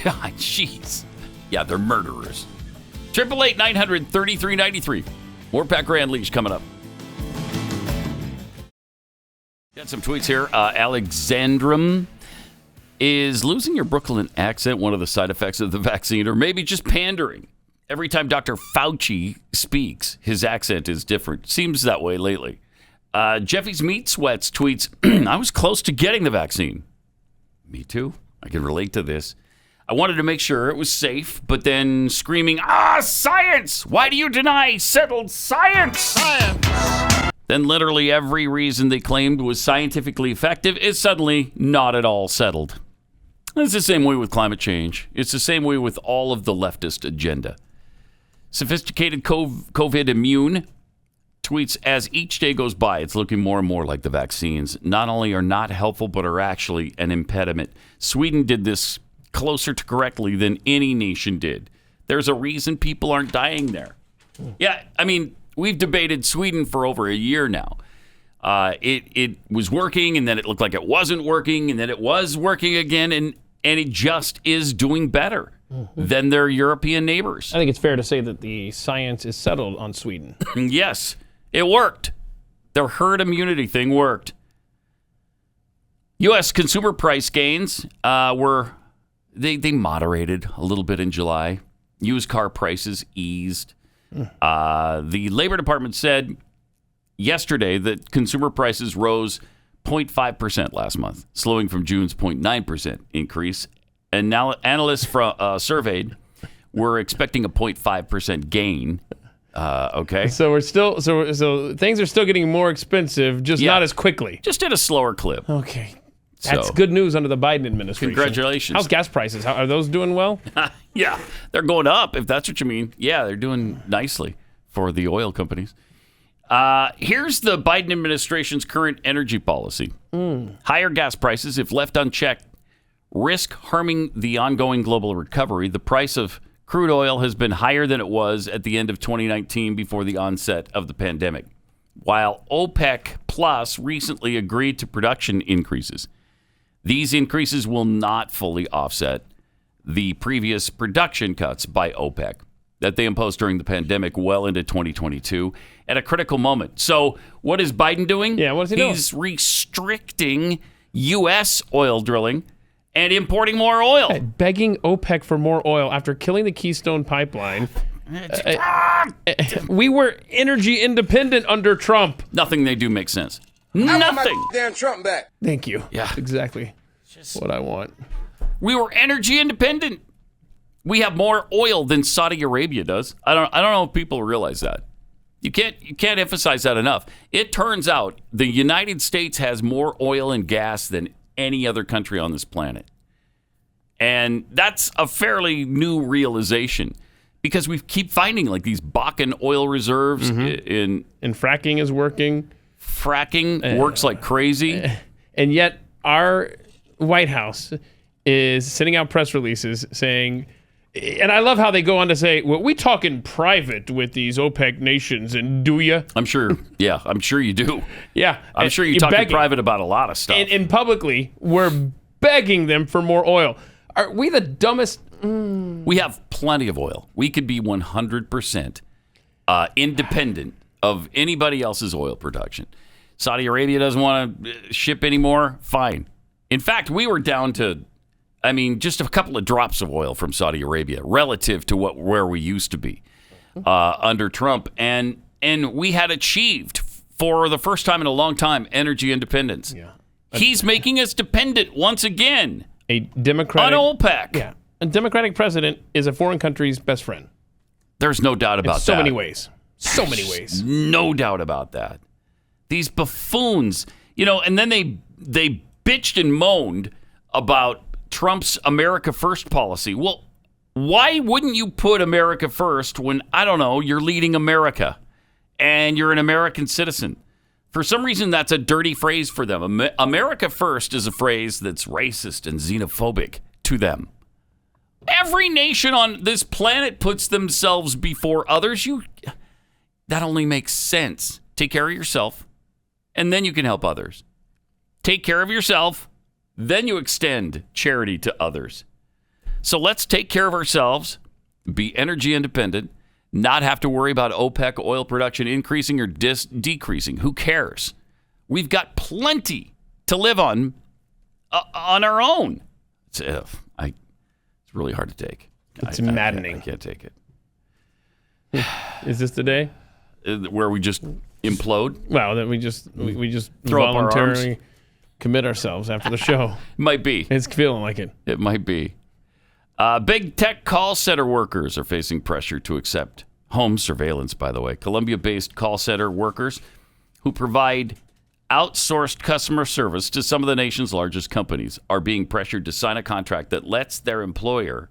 God, jeez. Yeah, they're murderers. 888-900-3393. More Pat Gray Unleashed coming up. Got some tweets here. Alexandrum. Is losing your Brooklyn accent one of the side effects of the vaccine, or maybe just pandering? Every time Dr. Fauci speaks, his accent is different. Seems that way lately. Jeffy's Meat Sweats tweets, I was close to getting the vaccine. Me too. I can relate to this. I wanted to make sure it was safe, but then screaming, science! Why do you deny settled science? Science! Then literally every reason they claimed was scientifically effective is suddenly not at all settled. It's the same way with climate change. It's the same way with all of the leftist agenda. Sophisticated COVID immune tweets, as each day goes by, it's looking more and more like the vaccines not only are not helpful, but are actually an impediment. Sweden did this closer to correctly than any nation did. There's a reason people aren't dying there. Yeah, I mean, we've debated Sweden for over a year now. It was working, and then it looked like it wasn't working, and then it was working again, and it just is doing better than their European neighbors. I think it's fair to say that the science is settled on Sweden. Yes, it worked. Their herd immunity thing worked. U.S. consumer price gains they moderated a little bit in July. Used car prices eased. The Labor Department said yesterday that consumer prices rose 0.5% last month, slowing from June's 0.9% increase. And now analysts surveyed were expecting a 0.5% gain. Okay. So we're still so things are still getting more expensive, just not as quickly. Just at a slower clip. Okay. That's good news under the Biden administration. Congratulations. How's gas prices? Are those doing well? Yeah, they're going up, if that's what you mean. Yeah, they're doing nicely for the oil companies. Here's the Biden administration's current energy policy. Higher gas prices, if left unchecked, risk harming the ongoing global recovery. The price of crude oil has been higher than it was at the end of 2019 before the onset of the pandemic, while OPEC Plus recently agreed to production increases. These increases will not fully offset the previous production cuts by OPEC. that they imposed during the pandemic well into 2022 at a critical moment. So what is Biden doing? Yeah, what is he doing? He's restricting U.S. oil drilling and importing more oil. Hey, begging OPEC for more oil after killing the Keystone Pipeline. We were energy independent under Trump. Nothing they do makes sense. Nothing. Damn Trump back. Thank you. Yeah. That's exactly what I want. We were energy independent. We have more oil than Saudi Arabia does. I don't know if people realize that. You can't emphasize that enough. It turns out the United States has more oil and gas than any other country on this planet. And that's a fairly new realization because we keep finding like these Bakken oil reserves And fracking is working. Fracking works like crazy. And yet our White House is sending out press releases saying, and I love how they go on to say, well, we talk in private with these OPEC nations, and do you? I'm sure you do. Yeah. I'm sure you talk in private about a lot of stuff. And publicly, we're begging them for more oil. Are we the dumbest? We have plenty of oil. We could be 100% independent of anybody else's oil production. Saudi Arabia doesn't want to ship anymore. Fine. In fact, we were down to, just a couple of drops of oil from Saudi Arabia relative to where we used to be under Trump. And we had achieved, for the first time in a long time, energy independence. Yeah. He's making us dependent once again. A Democratic on OPEC. Yeah. A Democratic president is a foreign country's best friend. There's no doubt about that. So many ways. So many ways. No doubt about that. These buffoons, and then they bitched and moaned about Trump's America First policy. Well, why wouldn't you put America first when, you're leading America and you're an American citizen? For some reason, that's a dirty phrase for them. America First is a phrase that's racist and xenophobic to them. Every nation on this planet puts themselves before others. That only makes sense. Take care of yourself, and then you can help others. Take care of yourself, then you extend charity to others. So let's take care of ourselves, be energy independent, not have to worry about OPEC oil production increasing or decreasing. Who cares? We've got plenty to live on our own. It's really hard to take. It's maddening. I can't take it. Is this the day where we just implode? Well, that we just throw up our arms, voluntarily commit ourselves after the show. Might be. It's feeling like it. It might be. Big tech call center workers are facing pressure to accept home surveillance, by the way. Columbia-based call center workers who provide outsourced customer service to some of the nation's largest companies are being pressured to sign a contract that lets their employer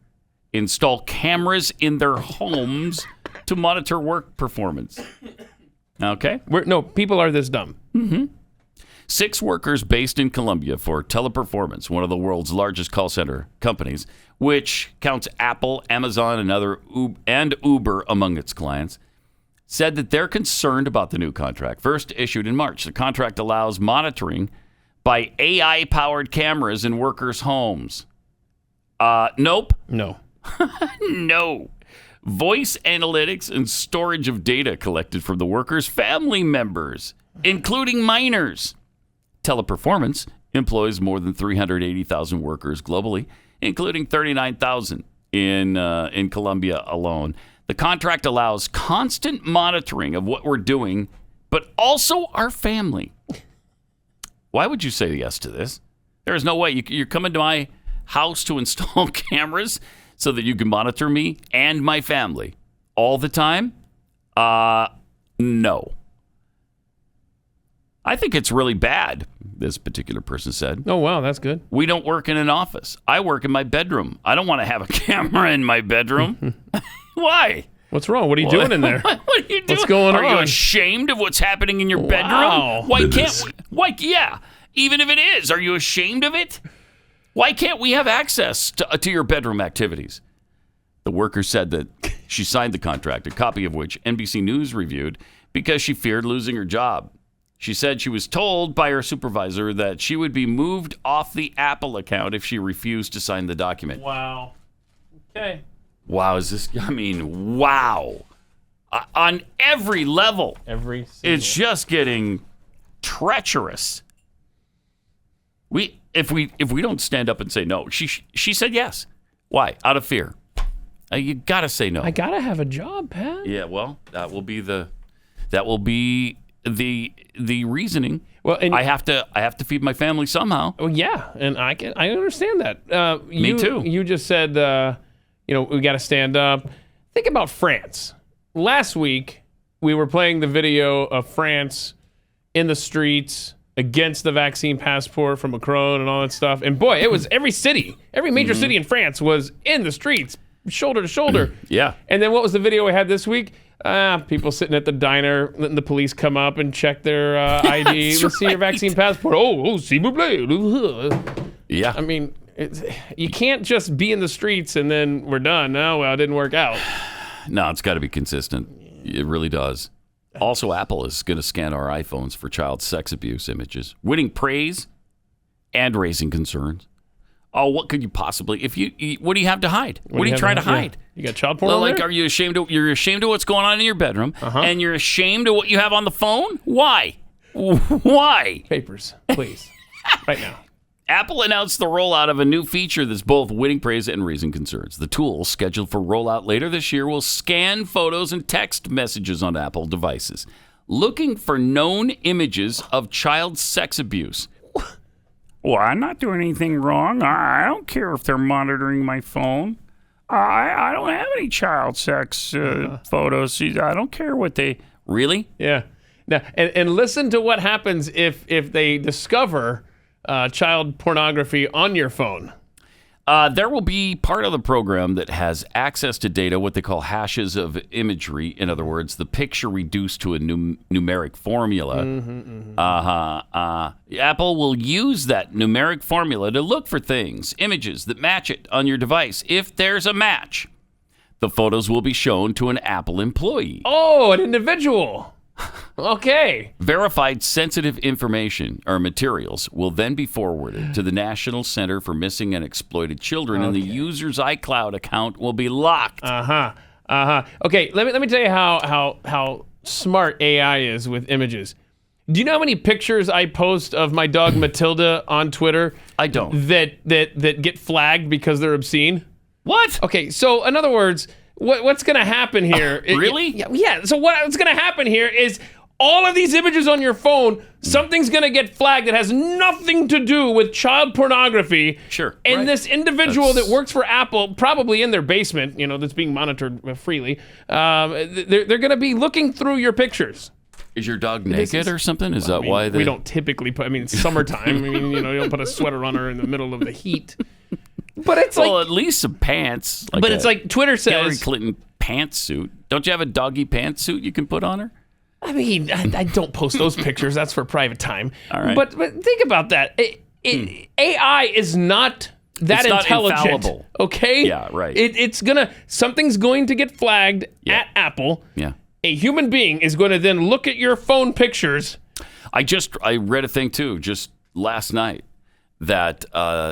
install cameras in their homes to monitor work performance. Okay? People are this dumb. Mm-hmm. 6 workers based in Colombia for Teleperformance, one of the world's largest call center companies, which counts Apple, Amazon, and Uber among its clients, said that they're concerned about the new contract, first issued in March. The contract allows monitoring by AI-powered cameras in workers' homes. Nope. No. No. Voice analytics and storage of data collected from the workers' family members, including minors. Teleperformance employs more than 380,000 workers globally, including 39,000 in Colombia alone. The contract allows constant monitoring of what we're doing, but also our family. Why would you say yes to this? There is no way. You're coming to my house to install cameras so that you can monitor me and my family all the time? No. I think it's really bad, this particular person said. Oh, wow, that's good. We don't work in an office. I work in my bedroom. I don't want to have a camera in my bedroom. Why? What's wrong? What are you doing in there? What are you doing? What's going on? Are you ashamed of what's happening in your bedroom? Why can't we? Yeah, even if it is, are you ashamed of it? Why can't we have access to your bedroom activities? The worker said that she signed the contract, a copy of which NBC News reviewed, because she feared losing her job. She said she was told by her supervisor that she would be moved off the Apple account if she refused to sign the document. Wow. Okay. Wow, wow. On every level. It's just getting treacherous. If we don't stand up and say no, she said yes. Why? Out of fear. You gotta say no. I gotta have a job, Pat. Yeah, well, that will be the reasoning. Well, and I have to feed my family somehow. Well, yeah, and I understand that. Me too. You just said we got to stand up. Think about France. Last week we were playing the video of France in the streets against the vaccine passport from Macron and all that stuff. And boy, it was every major city in France was in the streets, shoulder to shoulder. Yeah. And then what was the video we had this week? People sitting at the diner, letting the police come up and check their ID. Let's see your vaccine passport. Oh, s'il vous plaît. Yeah. I mean, you can't just be in the streets and then we're done. No, well, it didn't work out. No, it's got to be consistent. It really does. Also, Apple is going to scan our iPhones for child sex abuse images, winning praise and raising concerns. Oh, what could you possibly? What do you have to hide? What are you trying to hide? Yeah. You got child porn. Like, are you ashamed of? You're ashamed of what's going on in your bedroom, and you're ashamed of what you have on the phone. Why? Why? Papers, please, right now. Apple announced the rollout of a new feature that's both winning praise and raising concerns. The tool, scheduled for rollout later this year, will scan photos and text messages on Apple devices, looking for known images of child sex abuse. Well, I'm not doing anything wrong. I don't care if they're monitoring my phone. I don't have any child sex photos. I don't care what they... Really? Yeah. Now, and listen to what happens if they discover child pornography on your phone. There will be part of the program that has access to data, what they call hashes of imagery. In other words, the picture reduced to a numeric formula. Apple will use that numeric formula to look for things, images that match it on your device. If there's a match, the photos will be shown to an Apple employee. Oh, an individual. Okay. Verified sensitive information or materials will then be forwarded to the National Center for Missing and Exploited Children, and the user's iCloud account will be locked. Okay, let me tell you how smart AI is with images. Do you know how many pictures I post of my dog Matilda on Twitter? I don't. That get flagged because they're obscene? What? Okay, so in other words, what's going to happen here? Really? Yeah. So what's going to happen here is all of these images on your phone, something's going to get flagged that has nothing to do with child pornography. Sure. And this individual that works for Apple, probably in their basement, that's being monitored freely, they're going to be looking through your pictures. Is your dog naked or something? Is that why we don't typically put? I mean, it's summertime. you don't put a sweater on her in the middle of the heat. But it's at least some pants. It's like Twitter says. Hillary Clinton pantsuit. Don't you have a doggy pantsuit you can put on her? I mean, I don't post those pictures. That's for private time. All right. But think about that. AI is not that intelligent. Infallible. Okay? Yeah, right. Something's going to get flagged at Apple. Yeah. A human being is going to then look at your phone pictures. I read a thing too just last night that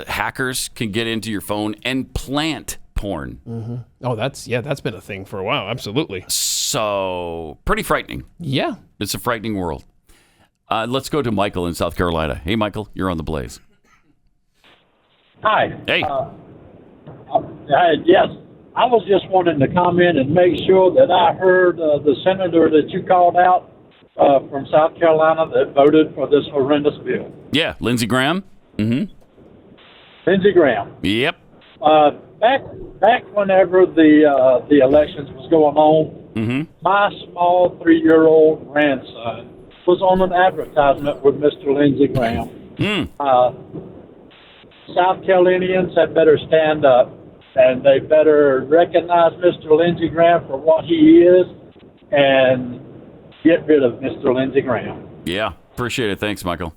hackers can get into your phone and plant porn. Mm-hmm. Oh, that's been a thing for a while. Absolutely. So pretty frightening. Yeah. It's a frightening world. Let's go to Michael in South Carolina. Hey, Michael, you're on the Blaze. Hi. Hey. Yes. I was just wanting to comment and make sure that I heard the senator that you called out from South Carolina that voted for this horrendous bill. Yeah, Lindsey Graham. Mm-hmm. Lindsey Graham. Yep. Back whenever the elections was going on, my small 3-year-old grandson was on an advertisement with Mr. Lindsey Graham. South Carolinians had better stand up, and they better recognize Mr. Lindsey Graham for what he is and get rid of Mr. Lindsey Graham. Yeah, appreciate it. Thanks, Michael.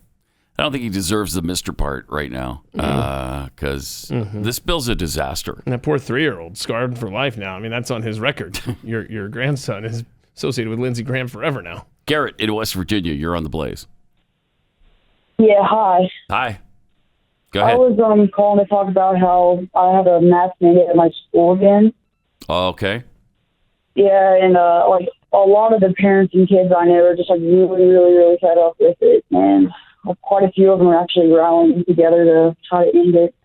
I don't think he deserves the Mr. part right now because this bill's a disaster. And that poor 3-year-old scarred for life now. I mean, that's on his record. Your grandson is associated with Lindsey Graham forever now. Garrett in West Virginia, you're on the Blaze. Yeah, hi. Hi. Go ahead. I was calling to talk about how I have a mask mandate at my school again. Oh, okay. Yeah, and like a lot of the parents and kids I know are just like really, really, really fed up with it, and quite a few of them are actually rallying together to try to end it.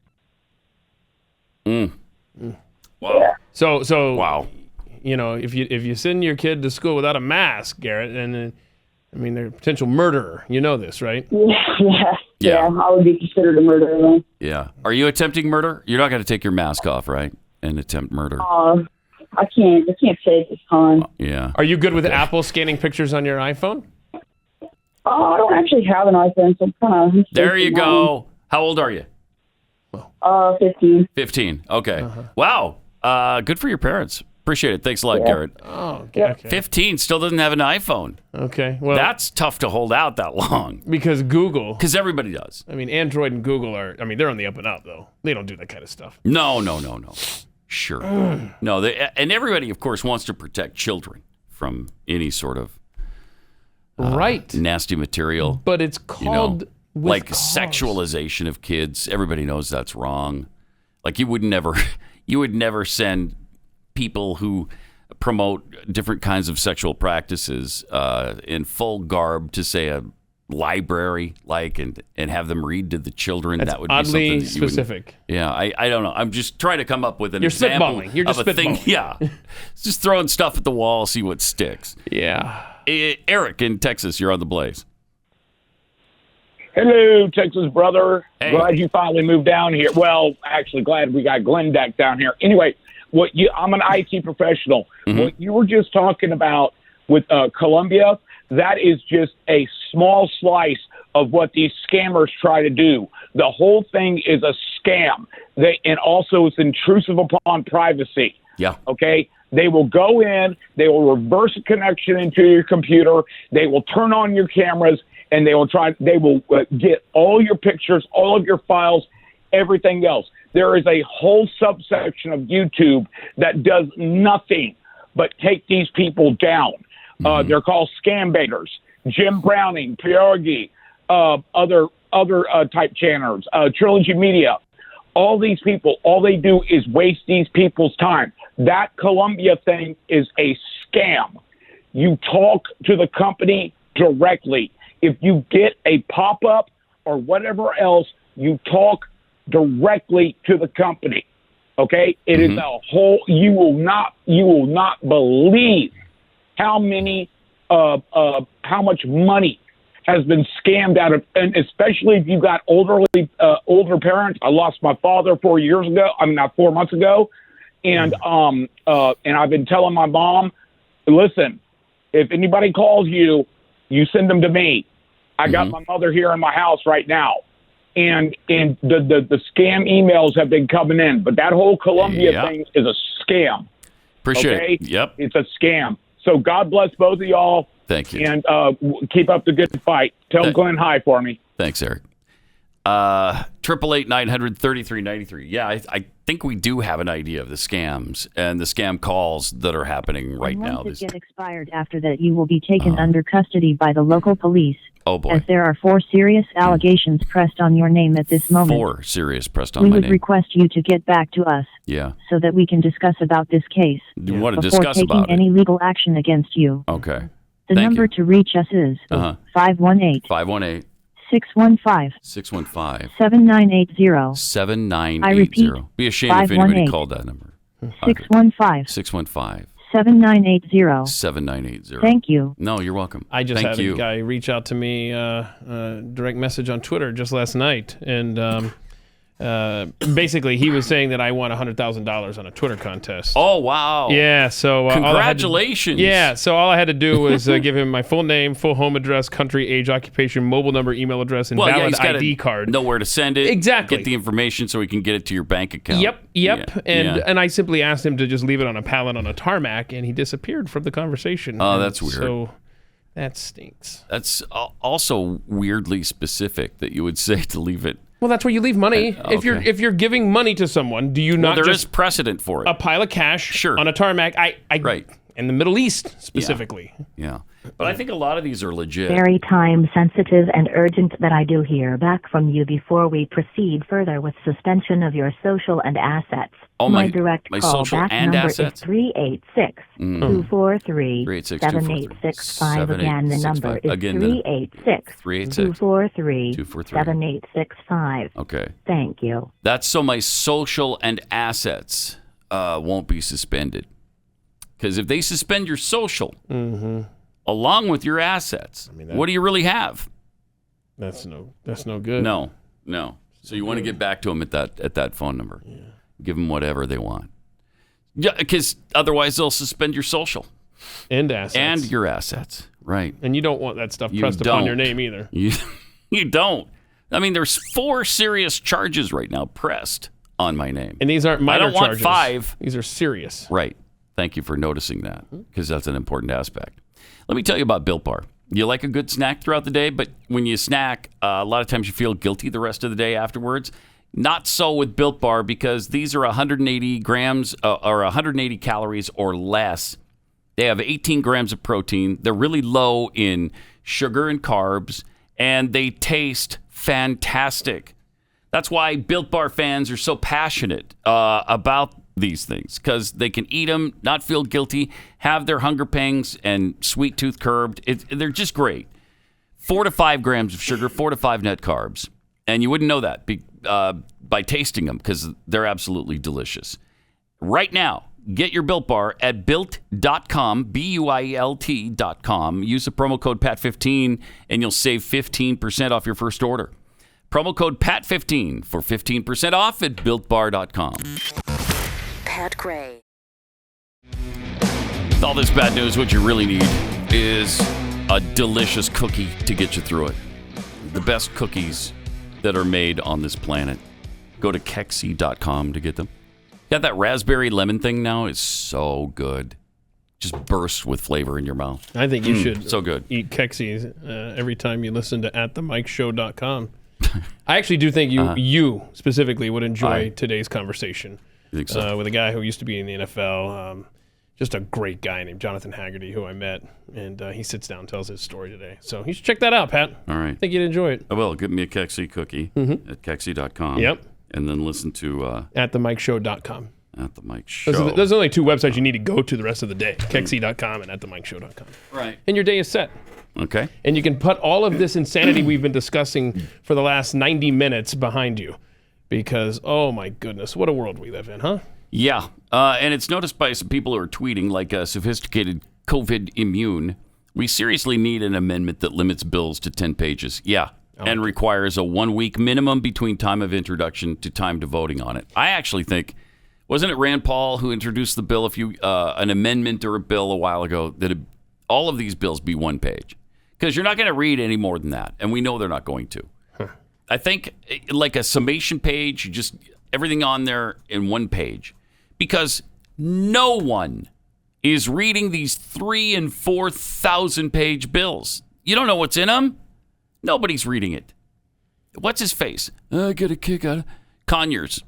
Wow. Yeah. So wow. You know, if you send your kid to school without a mask, Garrett, and I mean, they're a potential murderer. You know this, right? Yeah. I would be considered a murderer then. Yeah. Are you attempting murder? You're not going to take your mask off, right? And attempt murder. I can't say at this time. Yeah. Are you good with Apple scanning pictures on your iPhone? I don't actually have an iPhone, so I'm kind of. There you go. How old are you? 15. 15. Okay. Wow. Good for your parents. Appreciate it. Thanks a lot, Garrett. Oh, okay. 15 still doesn't have an iPhone. Okay. Well, that's tough to hold out that long. Because Google. Because everybody does. I mean, Android and Google they're on the up and up, though. They don't do that kind of stuff. No. Sure. No, and everybody, of course, wants to protect children from any sort of nasty material. But it's called like sexualization of kids. Everybody knows that's wrong. Like you would never send people who promote different kinds of sexual practices in full garb to, say, a library, and have them read to the children. That's that would be oddly something that you specific. Yeah, I don't know. I'm just trying to come up with an You're example spitballing. You're just of a thing. spitballing. Yeah, just throwing stuff at the wall, see what sticks. Yeah. Eric in Texas, you're on the Blaze. Hello, Texas brother. Hey. Glad you finally moved down here. Well, actually, glad we got Glenn Deck down here. Anyway, I'm an IT professional. Mm-hmm. What you were just talking about with Columbia, that is just a small slice of what these scammers try to do. The whole thing is a scam. And also it's intrusive upon privacy. Yeah. Okay? They will go in, they will reverse a connection into your computer, they will turn on your cameras, and they will get all your pictures, all of your files, everything else. There is a whole subsection of YouTube that does nothing but take these people down. They're called scam baiters. Jim Browning, Pierogi, other type channels, Trilogy Media. All these people, all they do is waste these people's time. That Columbia thing is a scam. You talk to the company directly. If you get a pop-up or whatever else, you talk directly to the company. Okay? It is a whole, you will not believe how much money has been scammed out of, and especially if you've got older parents. I lost my father 4 months ago. And I've been telling my mom, listen, if anybody calls you, you send them to me. I got my mother here in my house right now. And the scam emails have been coming in. But that whole Columbia thing is a scam. Appreciate it. Yep. It's a scam. So God bless both of y'all. Thank you. And keep up the good fight. Tell Glenn hi for me. Thanks, Eric. 888-900-3393. Yeah, I think we do have an idea of the scams and the scam calls that are happening right now. Once it gets expired after that, you will be taken under custody by the local police. Oh, boy. As there are 4 serious allegations pressed on your name at this moment. 4 serious pressed on we my would name. request you to get back to us. Yeah. So that we can discuss about this case. You want to before discuss taking about any legal action against you. Okay. The number to reach us is 518 615 615 7980. 7980. I repeat, Be ashamed if anybody 518 called that number. 615 615 7980. 7980. Thank you. No, you're welcome. I just Thank had you. a guy reach out to me, direct message on Twitter just last night, and basically he was saying that I won $100,000 on a Twitter contest. Oh, wow. Yeah, so congratulations. So all I had to do was give him my full name, full home address, country, age, occupation, mobile number, email address, and valid he's gotta ID card. Know where to send it. Exactly. Get the information so he can get it to your bank account. Yep. Yeah. And I simply asked him to just leave it on a pallet on a tarmac, and he disappeared from the conversation. Oh, that's weird. So that stinks. That's also weirdly specific that you would say to leave it. Well, that's where you leave money. Okay. If you're giving money to someone, do you not there just is precedent for it. A pile of cash on a tarmac? Right. In the Middle East specifically. Yeah. But I think a lot of these are legit. Very time sensitive and urgent that I do hear back from you before we proceed further with suspension of your social and assets. Oh, my direct my call social back and number assets? is 386-243-7865. Again, the number is 386-243-7865. Okay. Thank you. That's so my social and assets won't be suspended. Because if they suspend your social along with your assets, what do you really have? That's no good. No. So you want to get back to them at that phone number. Yeah. Give them whatever they want. Yeah, because otherwise they'll suspend your social and assets and your assets, right? And you don't want that stuff pressed upon your name either. You don't. I mean, there's 4 serious charges right now pressed on my name, and these aren't minor charges. I don't want 5. These are serious. Right. Thank you for noticing that, because that's an important aspect. Let me tell you about Built Bar. You like a good snack throughout the day, but when you snack, a lot of times you feel guilty the rest of the day afterwards. Not so with Built Bar, because these are 180 grams or 180 calories or less. They have 18 grams of protein. They're really low in sugar and carbs, and they taste fantastic. That's why Built Bar fans are so passionate about these things, because they can eat them, not feel guilty, have their hunger pangs and sweet tooth curbed. They're just great. 4 to 5 grams of sugar, 4 to 5 net carbs. And you wouldn't know that by tasting them, because they're absolutely delicious. Right now, get your Built Bar at Built.com, BUILT.com. Use the promo code PAT15 and you'll save 15% off your first order. Promo code PAT15 for 15% off at BuiltBar.com. Pat Gray. With all this bad news, what you really need is a delicious cookie to get you through it. The best cookies that are made on this planet. Go to Kexi.com to get them. Yeah, that raspberry lemon thing now is so good. Just bursts with flavor in your mouth. I think you should so good. Eat Kexi every time you listen to AtTheMikeShow.com. I actually do think you specifically would enjoy today's conversation. You think so? With a guy who used to be in the NFL. Just a great guy named Jonathan Haggerty, who I met, and he sits down and tells his story today. So you should check that out, Pat. All right. I think you'd enjoy it. I will. Give me a Kexi cookie at Kexi.com. Yep. And then listen to... AtTheMikeShow.com. At the Mike Show. Those are only 2 websites you need to go to the rest of the day. Kexi.com and AtTheMikeShow.com. Right. And your day is set. Okay. And you can put all of this insanity we've been discussing for the last 90 minutes behind you. Because, oh my goodness, what a world we live in, huh? Yeah. And it's noticed by some people who are tweeting, like a sophisticated COVID immune. We seriously need an amendment that limits bills to 10 pages. Yeah. And requires a 1-week minimum between time of introduction to time to voting on it. I actually think, wasn't it Rand Paul who introduced the bill, an amendment or a bill a while ago, that all of these bills be 1 page? Because you're not going to read any more than that. And we know they're not going to. I think like a summation page, just everything on there in 1 page. Because no one is reading these 3,000 and 4,000 page bills. You don't know what's in them. Nobody's reading it. What's his face? I get a kick out of Conyers.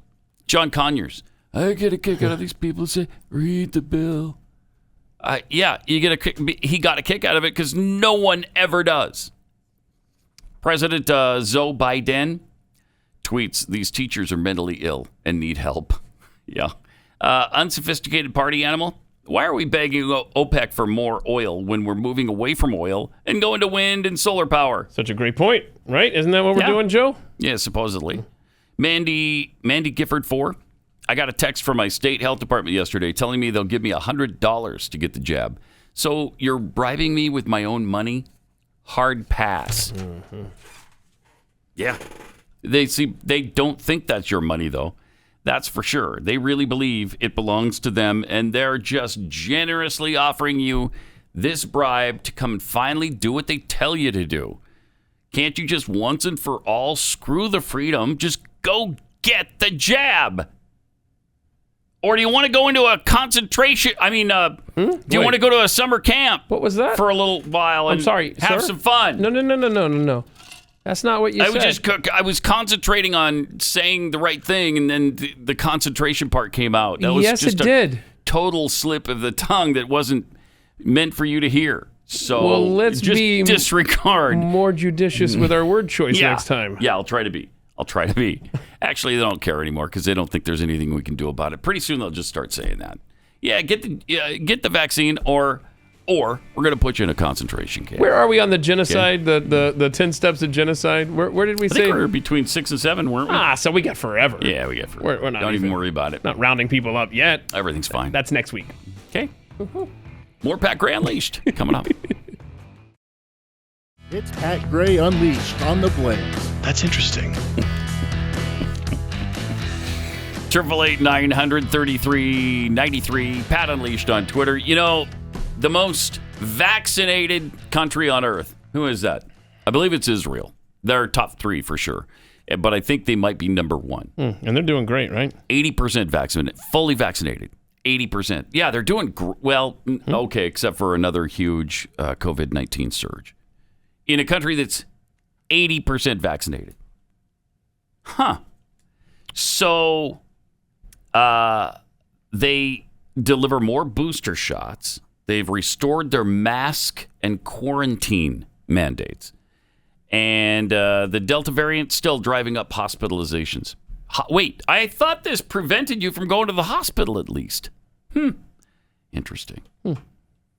John Conyers. I get a kick out of these people who say, read the bill. Yeah, you get a kick. He got a kick out of it because no one ever does. President Joe Biden tweets, these teachers are mentally ill and need help. Yeah. Unsophisticated party animal. Why are we begging OPEC for more oil when we're moving away from oil and going to wind and solar power? Such a great point, right? Isn't that what we're doing, Joe? Yeah, supposedly. Mandy Gifford 4. I got a text from my state health department yesterday telling me they'll give me $100 to get the jab. So you're bribing me with my own money? Hard pass. Mm-hmm. Yeah. They don't think that's your money, though. That's for sure. They really believe it belongs to them, and they're just generously offering you this bribe to come and finally do what they tell you to do. Can't you just once and for all screw the freedom? Just go get the jab. Or do you want to go into a concentration? I mean, do you want to go to a summer camp? What was that? For a little while and have some fun? No. That's not what you said. I was concentrating on saying the right thing, and then the concentration part came out. That was yes, just it did. Total slip of the tongue that wasn't meant for you to hear. So let's just be disregard. more judicious with our word choice Yeah. next time. Yeah, I'll try to be. Actually, they don't care anymore because they don't think there's anything we can do about it. Pretty soon they'll just start saying that. Yeah, get the vaccine, or we're going to put you in a concentration camp. Where are we on the genocide? The 10 steps of genocide. Where did we I say? think we're between 6 and 7, weren't we? So we got forever. Yeah, we got forever. We're not Don't even worry about it. Not rounding people up yet. Everything's fine. That's next week. Okay. More Pat Gray Unleashed coming up. It's Pat Gray Unleashed on the Blaze. That's interesting. 888-933-93. Pat Unleashed on Twitter. You know, the most vaccinated country on earth. Who is that? I believe it's Israel. They're top 3 for sure. But I think they might be number 1. And they're doing great, right? 80% vaccinated. Fully vaccinated. 80%. Yeah, they're doing well, okay, except for another huge COVID-19 surge. In a country that's 80% vaccinated. Huh. So they deliver more booster shots. They've restored their mask and quarantine mandates. And the Delta variant still driving up hospitalizations. Wait, I thought this prevented you from going to the hospital at least. Interesting.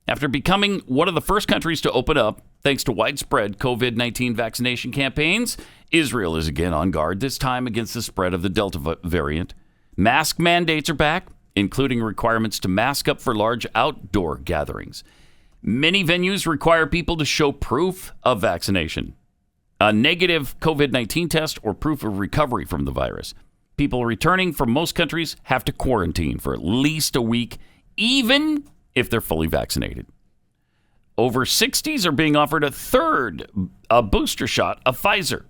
After becoming one of the first countries to open up, thanks to widespread COVID-19 vaccination campaigns, Israel is again on guard, this time against the spread of the Delta variant. Mask mandates are back, including requirements to mask up for large outdoor gatherings. Many venues require people to show proof of vaccination, a negative COVID-19 test, or proof of recovery from the virus. People returning from most countries have to quarantine for at least a week, even if they're fully vaccinated. Over 60s are being offered a booster shot of Pfizer,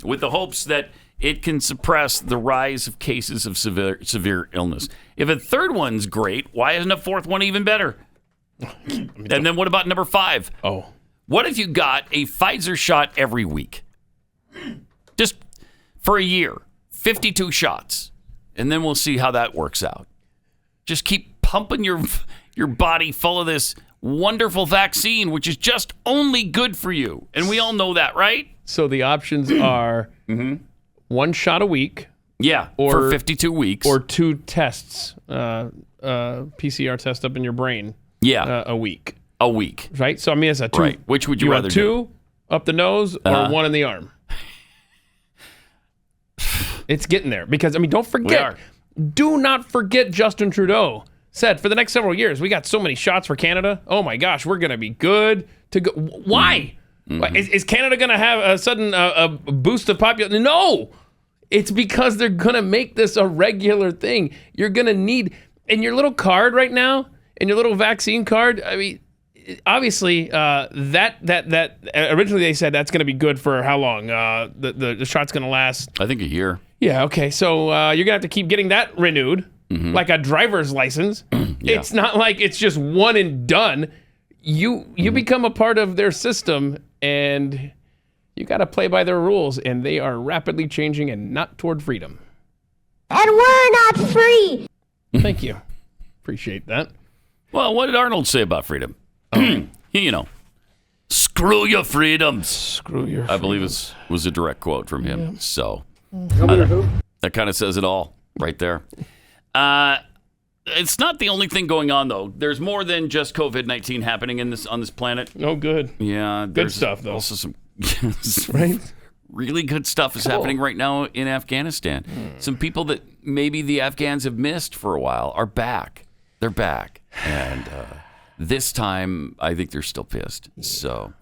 with the hopes that it can suppress the rise of cases of severe illness. If a third one's great, why isn't a fourth one even better? And then what about number 5? Oh. What if you got a Pfizer shot every week? Just for a year, 52 shots. And then we'll see how that works out. Just keep pumping your body full of this wonderful vaccine, which is just only good for you. And we all know that, right? So the options are 1 shot a week. Yeah, or, for 52 weeks. Or 2 tests, PCR test up in your brain. Yeah. A week. A week. Right? So, I mean, it's a 2. Right. Which would you rather want do? 2 up the nose or 1 in the arm? It's getting there. Because, I mean, don't forget. Do not forget Justin Trudeau said for the next several years, we got so many shots for Canada. Oh, my gosh, we're going to be good to go. Why? Is Canada going to have a sudden a boost of population? No. It's because they're going to make this a regular thing. You're going to need, in your little card right now, in your little vaccine card, I mean, obviously, that originally they said that's going to be good for how long? The shot's going to last? I think a year. Yeah, okay. So you're going to have to keep getting that renewed, like a driver's license. Yeah. It's not like it's just one and done. You become a part of their system, and you got to play by their rules, and they are rapidly changing and not toward freedom. And we're not free. Thank you. Appreciate that. Well, what did Arnold say about freedom? You know, screw your freedoms. Screw your freedoms. I believe it was a direct quote from him. Yeah. So that kind of says it all right there. It's not the only thing going on, though. There's more than just COVID-19 happening on this planet. Oh, good. Yeah. Good stuff, though. Also some right? really good stuff is happening right now in Afghanistan. Some people that maybe the Afghans have missed for a while are back. They're back. And this time, I think they're still pissed. So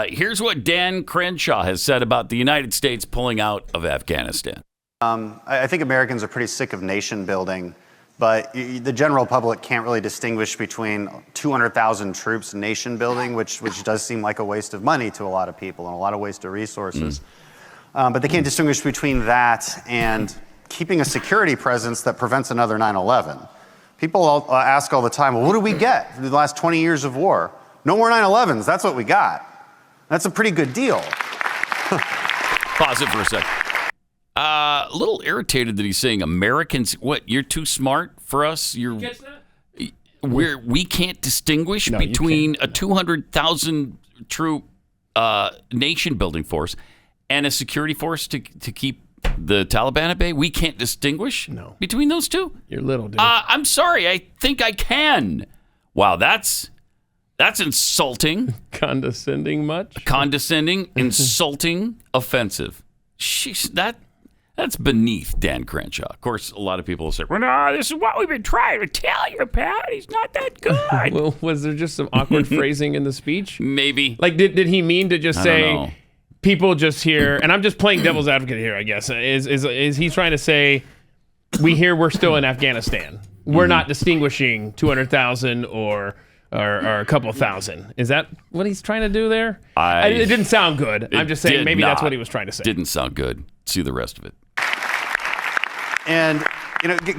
here's what Dan Crenshaw has said about the United States pulling out of Afghanistan. I think Americans are pretty sick of nation building, but the general public can't really distinguish between 200,000 troops and nation building, which does seem like a waste of money to a lot of people and a lot of waste of resources. But they can't distinguish between that and keeping a security presence that prevents another 9/11. People ask all the time, well, what do we get for the last 20 years of war? No more 9/11s. That's what we got. That's a pretty good deal. Pause it for a second. A little irritated that he's saying Americans, what, you're too smart for us? Catch that? we can't distinguish between a 200,000 troop nation building force and a security force to keep the Taliban at bay? We can't distinguish between those two? You're little, dude. I'm sorry. I think I can. Wow, that's insulting. Condescending much? Condescending, insulting, offensive. Sheesh, that's beneath Dan Crenshaw. Of course, a lot of people will say, well, no, this is what we've been trying to tell you, Pat. He's not that good. Well, was there just some awkward phrasing in the speech? Maybe. Like, did he mean to just I say, don't know. people just hear, and I'm just playing devil's advocate here, I guess. Is he trying to say, we're still in Afghanistan. We're not distinguishing 200,000 or a couple thousand. Is that what he's trying to do there? It didn't sound good. I'm just saying maybe that's what he was trying to say. Didn't sound good. See the rest of it. And,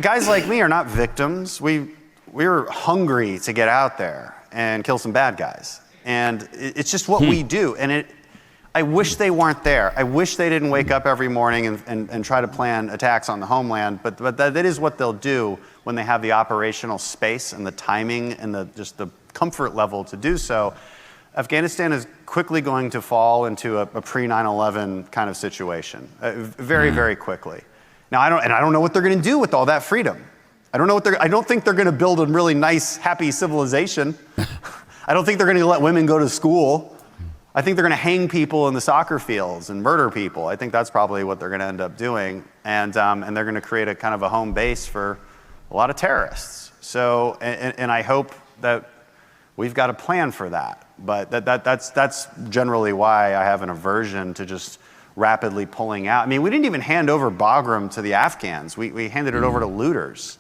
guys like me are not victims. We're hungry to get out there and kill some bad guys. And it's just what we do. And I wish they weren't there. I wish they didn't wake up every morning and try to plan attacks on the homeland. But that is what they'll do when they have the operational space and the timing and the comfort level to do so. Afghanistan is quickly going to fall into a pre-9/11 kind of situation, very, very quickly. Now, I don't know what they're going to do with all that freedom. I don't think they're going to build a really nice, happy civilization. I don't think they're going to let women go to school. I think they're going to hang people in the soccer fields and murder people. I think that's probably what they're going to end up doing, and they're going to create a kind of a home base for a lot of terrorists. So, and I hope that we've got a plan for that. But that's generally why I have an aversion to just rapidly pulling out. I mean, we didn't even hand over Bagram to the Afghans. We handed it over to looters.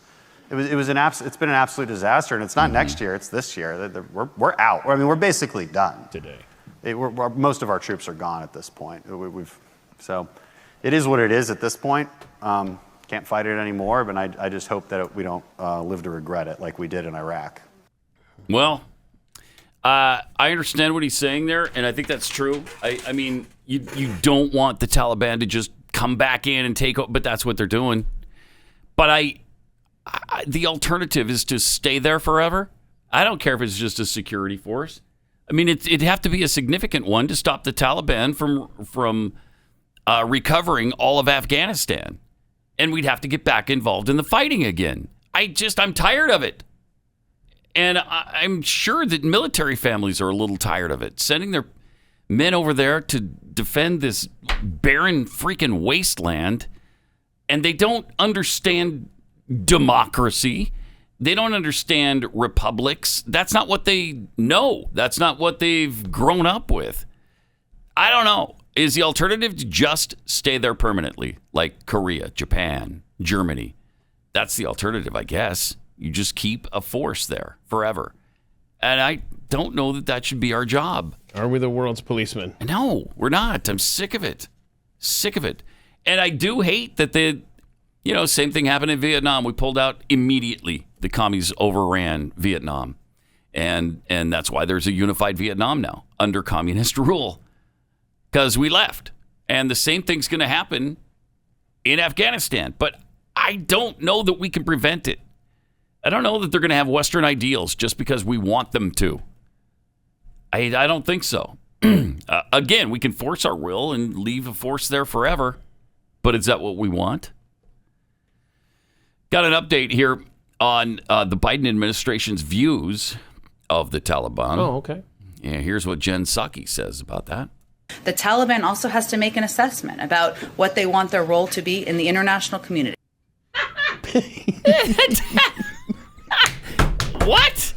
It's been an absolute disaster, and it's not next year. It's this year. We're out. I mean, we're basically done today. Most of our troops are gone at this point. So it is what it is at this point. Can't fight it anymore, but I just hope that we don't live to regret it like we did in Iraq. Well, I understand what he's saying there, and I think that's true. I mean, you don't want the Taliban to just come back in and take over, but that's what they're doing. But the alternative is to stay there forever. I don't care if it's just a security force. I mean, it'd have to be a significant one to stop the Taliban from recovering all of Afghanistan. And we'd have to get back involved in the fighting again. I'm tired of it. And I'm sure that military families are a little tired of it. Sending their men over there to defend this barren freaking wasteland. And they don't understand democracy. They don't understand republics. That's not what they know. That's not what they've grown up with. I don't know. Is the alternative to just stay there permanently, like Korea, Japan, Germany? That's the alternative, I guess. You just keep a force there forever. And I don't know that should be our job. Are we the world's policemen? No, we're not. I'm sick of it. Sick of it. And I do hate that same thing happened in Vietnam. We pulled out immediately. The commies overran Vietnam. And that's why there's a unified Vietnam now under communist rule. Because we left. And the same thing's going to happen in Afghanistan. But I don't know that we can prevent it. I don't know that they're going to have Western ideals just because we want them to. I don't think so. Again, we can force our will and leave a force there forever. But is that what we want? Got an update here on the Biden administration's views of the Taliban. Oh, okay. Yeah, here's what Jen Psaki says about that. The Taliban also has to make an assessment about what they want their role to be in the international community. What?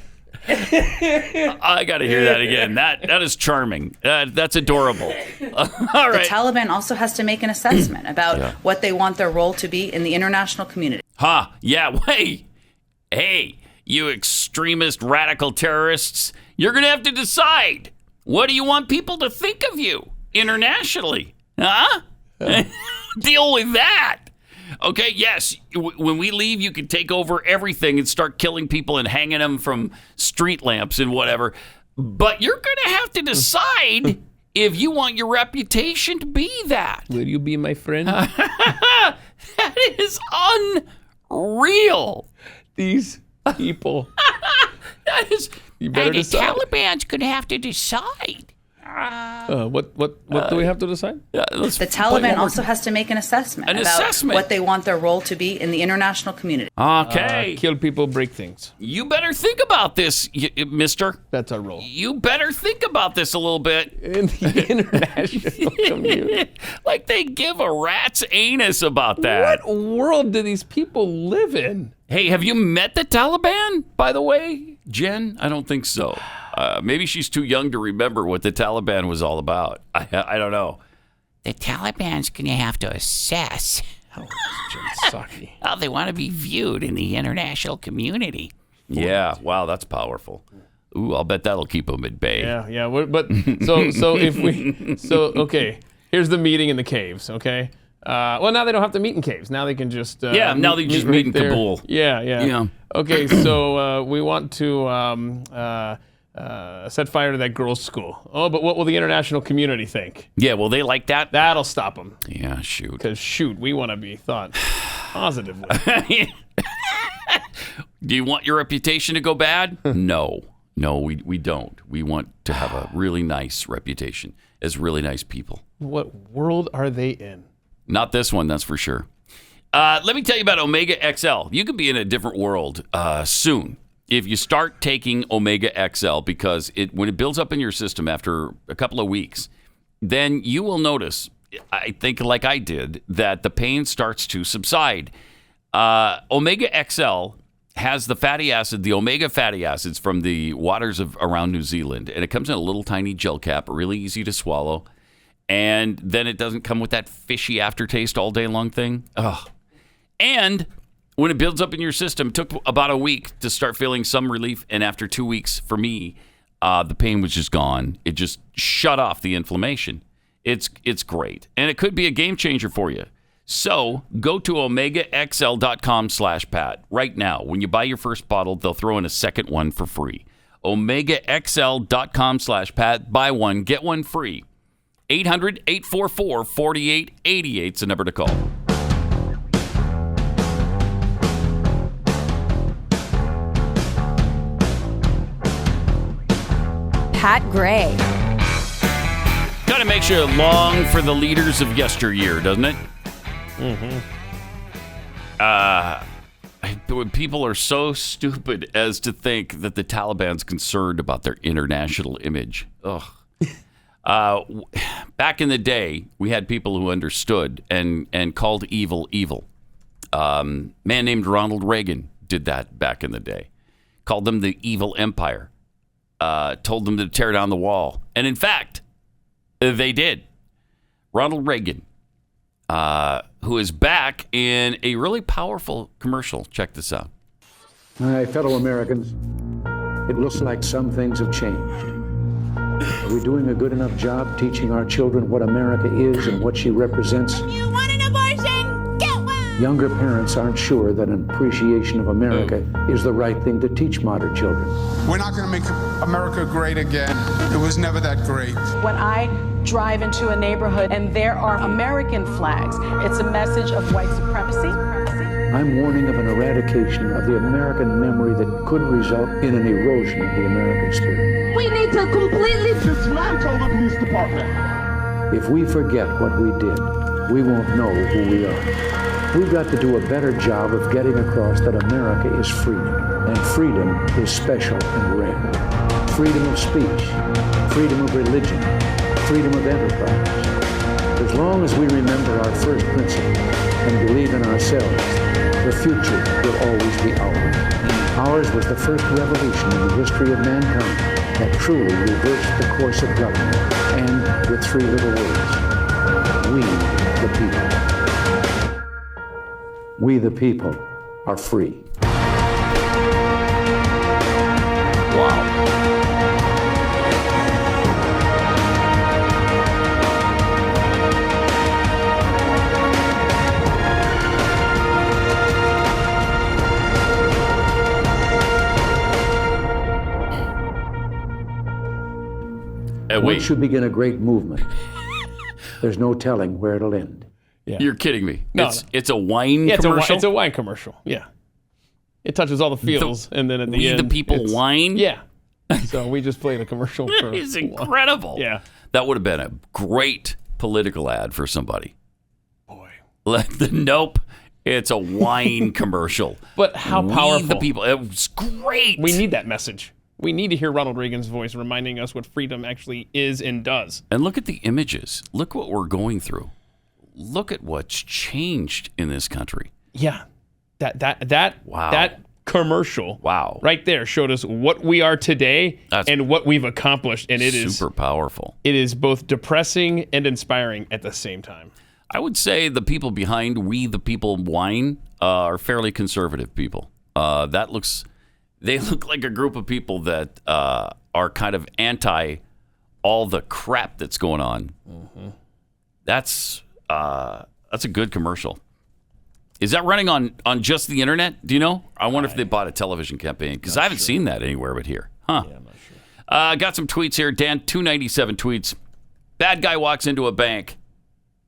I got to hear that again. That is charming. That's adorable. All right. The Taliban also has to make an assessment about what they want their role to be in the international community. Yeah, hey, you extremist radical terrorists, you're going to have to decide. What do you want people to think of you internationally? Huh? Deal with that. Okay, yes, when we leave, you can take over everything and start killing people and hanging them from street lamps and whatever. But you're going to have to decide if you want your reputation to be that. Will you be my friend? That is unreal. These people Taliban is. You better and the decide. Taliban's going to have to decide. What do we have to decide? The Taliban also has to make an assessment about what they want their role to be in the international community. Okay. Kill people, break things. You better think about this, mister. That's our role. You better think about this a little bit. In the international community. Like they give a rat's anus about that. What world do these people live in? Hey, have you met the Taliban, by the way, Jen? I don't think so. Maybe she's too young to remember what the Taliban was all about. I don't know. The Taliban's going to have to assess how they want to be viewed in the international community. Yeah, wow, that's powerful. Ooh, I'll bet that'll keep them at bay. Yeah. But okay. Here's the meeting in the caves. Okay. Well, now they don't have to meet in caves. Now they can just now they just meet in Kabul. Yeah. Okay, so we want to set fire to that girls' school. Oh, but what will the international community think? Yeah, will they like that? That'll stop them. Yeah, shoot. Because we want to be thought positively. Do you want your reputation to go bad? No, we don't. We want to have a really nice reputation as really nice people. What world are they in? Not this one, that's for sure. Let me tell you about Omega XL. You could be in a different world soon if you start taking Omega XL, because when it builds up in your system after a couple of weeks, then you will notice, I think like I did, that the pain starts to subside. Omega XL has the omega fatty acids from the waters of around New Zealand, and it comes in a little tiny gel cap, really easy to swallow, and then it doesn't come with that fishy aftertaste all day long thing. Ugh. And when it builds up in your system, it took about a week to start feeling some relief, and after 2 weeks, for me, the pain was just gone. It just shut off the inflammation. It's great, and it could be a game changer for you. So go to omegaxl.com/Pat right now. When you buy your first bottle, they'll throw in a second one for free. omegaxl.com/Pat. Buy one, get one free. 800-844-4888 is the number to call. Pat Gray. Kind of makes you long for the leaders of yesteryear, doesn't it? Mm-hmm. People are so stupid as to think that the Taliban's concerned about their international image. Ugh. Back in the day, we had people who understood and called evil evil. Man named Ronald Reagan did that back in the day. Called them the evil empire. Told them to tear down the wall. And in fact, they did. Ronald Reagan, who is back in a really powerful commercial. Check this out. My fellow Americans, it looks like some things have changed. Are we doing a good enough job teaching our children what America is and what she represents? You want an abortion? Get one! Younger parents aren't sure that an appreciation of America is the right thing to teach modern children. We're not going to make America great again. It was never that great. When I drive into a neighborhood and there are American flags, it's a message of white supremacy. I'm warning of an eradication of the American memory that could result in an erosion of the American spirit. We need to completely dismantle the police department. If we forget what we did, we won't know who we are. We've got to do a better job of getting across that America is freedom, and freedom is special and rare. Freedom of speech, freedom of religion, freedom of enterprise. As long as we remember our first principle and believe in ourselves, the future will always be ours. Ours was the first revolution in the history of mankind that truly reversed the course of government, and with three little words: we, the people. We, the people, are free. Wow. What should begin a great movement? There's no telling where it'll end. Yeah. You're kidding me. No, It's a wine commercial? It's a wine commercial, yeah. It touches all the feels, and then at the We end, the People it's- whine? Yeah. So we just played a commercial for. It's incredible. Yeah. That would have been a great political ad for somebody. Nope. It's a wine commercial. But how powerful. We the People. It was great. We need that message. We need to hear Ronald Reagan's voice reminding us what freedom actually is and does. And look at the images. Look what we're going through. Look at what's changed in this country. Yeah. That commercial right there showed us what we are today and what we've accomplished, and it is super powerful. It is both depressing and inspiring at the same time. I would say the people behind We the People whine are fairly conservative people. They look like a group of people that are kind of anti all the crap that's going on. Mm-hmm. That's a good commercial. Is that running on just the internet? Do you know? I wonder if they bought a television campaign, because I haven't seen that anywhere but here. Huh. Yeah, I'm not sure. Got some tweets here. Dan297 tweets. Bad guy walks into a bank.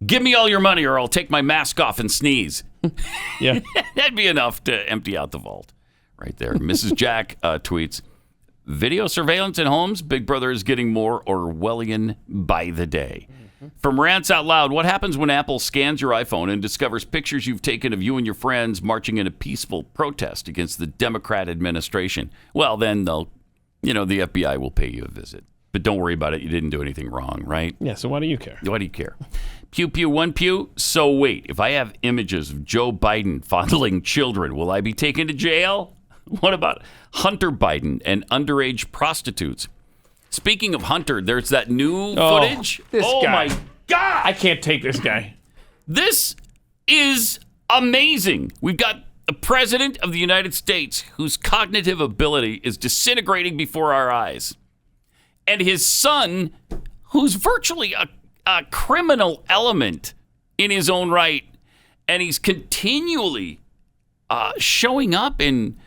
Give me all your money or I'll take my mask off and sneeze. Yeah. That'd be enough to empty out the vault right there. Mrs. Jack tweets. Video surveillance in homes. Big Brother is getting more Orwellian by the day. From Rants Out Loud, what happens when Apple scans your iPhone and discovers pictures you've taken of you and your friends marching in a peaceful protest against the Democrat administration? Well, then the FBI will pay you a visit. But don't worry about it. You didn't do anything wrong, right? Yeah, so why do you care? Why do you care? Pew, pew, one pew. So wait, if I have images of Joe Biden fondling children, will I be taken to jail? What about Hunter Biden and underage prostitutes? Speaking of Hunter, there's that new footage. This guy. My God. I can't take this guy. This is amazing. We've got the President of the United States whose cognitive ability is disintegrating before our eyes. And his son, who's virtually a criminal element in his own right. And he's continually showing up in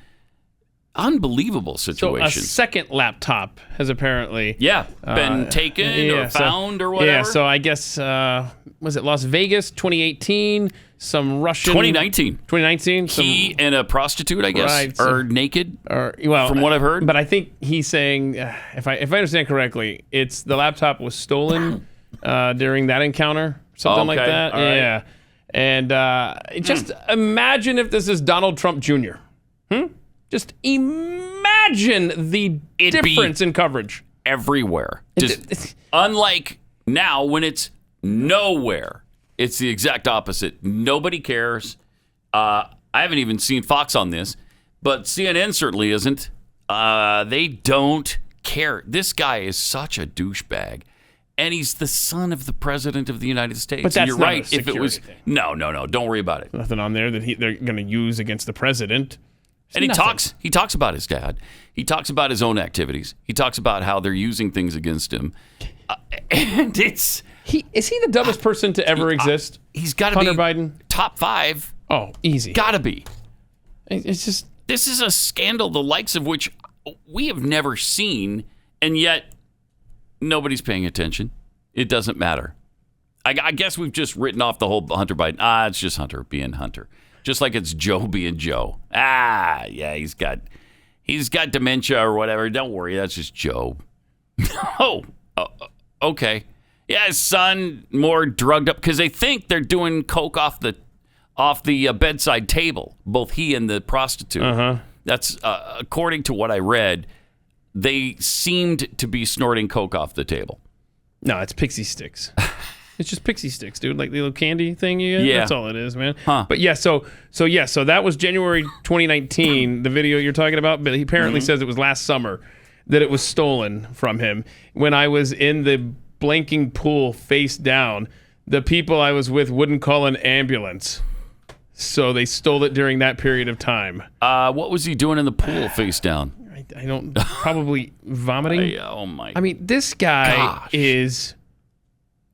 unbelievable situations. So a second laptop has apparently been taken or found or whatever. Yeah, so I guess, was it Las Vegas 2018? Some Russian... 2019. He and a prostitute, I guess, are naked, from what I've heard. But I think he's saying, if I understand correctly, it's the laptop was stolen during that encounter, something like that. All right. Yeah. And just imagine if this is Donald Trump Jr. Just imagine the difference in coverage. Everywhere. Just unlike now when it's nowhere. It's the exact opposite. Nobody cares. I haven't even seen Fox on this, but CNN certainly isn't. They don't care. This guy is such a douchebag. And he's the son of the President of the United States. But that's you're not right. a If it was security thing. No, don't worry about it. Nothing on there that they're going to use against the president. And he talks about his dad. He talks about his own activities. He talks about how they're using things against him. And is he the dumbest person to ever exist? He's got to be Hunter Biden, top 5. Oh, easy. Got to be. It's just this is a scandal the likes of which we have never seen, and yet nobody's paying attention. It doesn't matter. I guess we've just written off the whole Hunter Biden. It's just Hunter being Hunter. Just like it's Joe being Joe. Yeah, he's got dementia or whatever. Don't worry, that's just Joe. Okay. Yeah, his son more drugged up because they think they're doing coke off the bedside table. Both he and the prostitute. That's according to what I read. They seemed to be snorting coke off the table. No, it's pixie sticks. It's just pixie sticks, dude. Like the little candy thing you get. Yeah. That's all it is, man. Huh. But yeah, so that was January 2019, the video you're talking about. But he apparently says it was last summer that it was stolen from him. When I was in the blanking pool face down, the people I was with wouldn't call an ambulance. So they stole it during that period of time. What was he doing in the pool face down? I don't, probably vomiting. Oh my. I mean, this guy is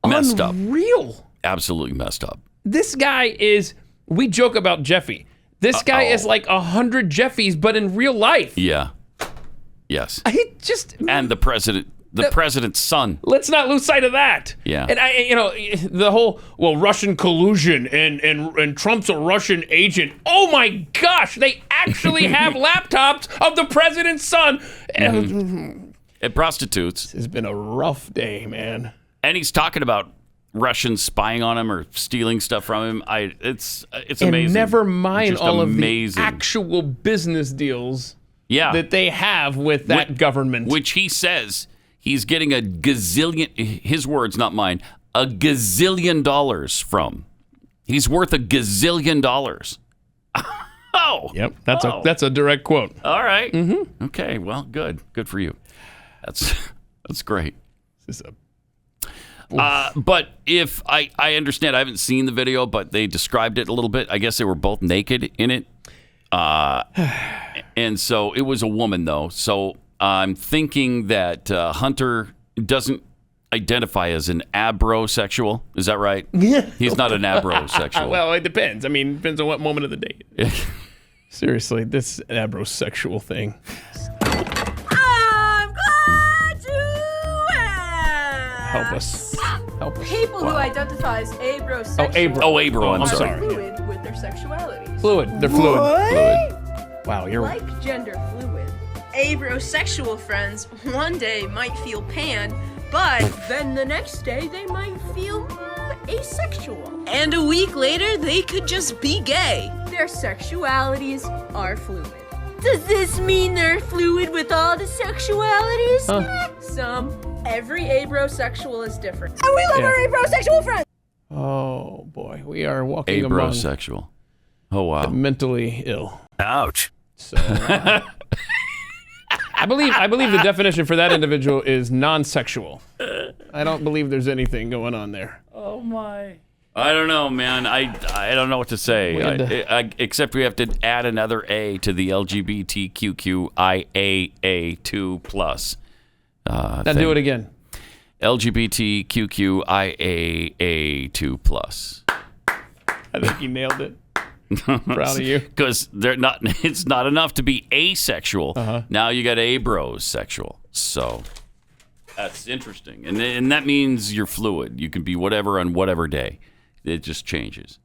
messed up. Unreal. Absolutely messed up. This guy is, we joke about Jeffy. This guy is like 100 Jeffys, but in real life. Yeah. Yes. He just. And the president The president's son. Let's not lose sight of that. Yeah. And the whole Russian collusion and Trump's a Russian agent. Oh my gosh, they actually have laptops of the president's son. Mm-hmm. And prostitutes. It's been a rough day, man. And he's talking about Russians spying on him or stealing stuff from him. It's amazing. And never mind Just all amazing. of the actual business deals Yeah. that they have with that government. Which he says he's getting a gazillion, his words, not mine, a gazillion dollars from. He's worth a gazillion dollars. Oh. Yep, that's a direct quote. All right. Mm-hmm. Okay, well, good. Good for you. That's great. This is but if I understand, I haven't seen the video, but they described it a little bit. I guess they were both naked in it. And so it was a woman, though. So I'm thinking that Hunter doesn't identify as an abrosexual. Is that right? Yeah. He's not an abrosexual. Well, it depends. I mean, it depends on what moment of the day. Seriously, this abrosexual thing. I'm glad you asked. Help us. People who identify as abrosexual abro. I'm are sorry. fluid with their sexuality. Fluid. They're fluid. What? Wow, you're Like gender fluid, abrosexual friends one day might feel pan, but then the next day they might feel asexual. And a week later, they could just be gay. Their sexualities are fluid. Does this mean they're fluid with all the sexualities? Some. Every abrosexual is different. And we love our abrosexual friends! Oh, boy. We are walking Abrosexual. Oh, wow. the mentally ill. Ouch. So, I believe the definition for that individual is non-sexual. I don't believe there's anything going on there. Oh, my. I don't know, man. I don't know what to say. Except we have to add another A to the LGBTQIAA2 plus. Now do it again. LGBTQIAA2 plus. I think you nailed it. Proud of you. Because it's not enough to be asexual. Now you got abrosexual. So that's interesting. And that means you're fluid. You can be whatever on whatever day. It just changes.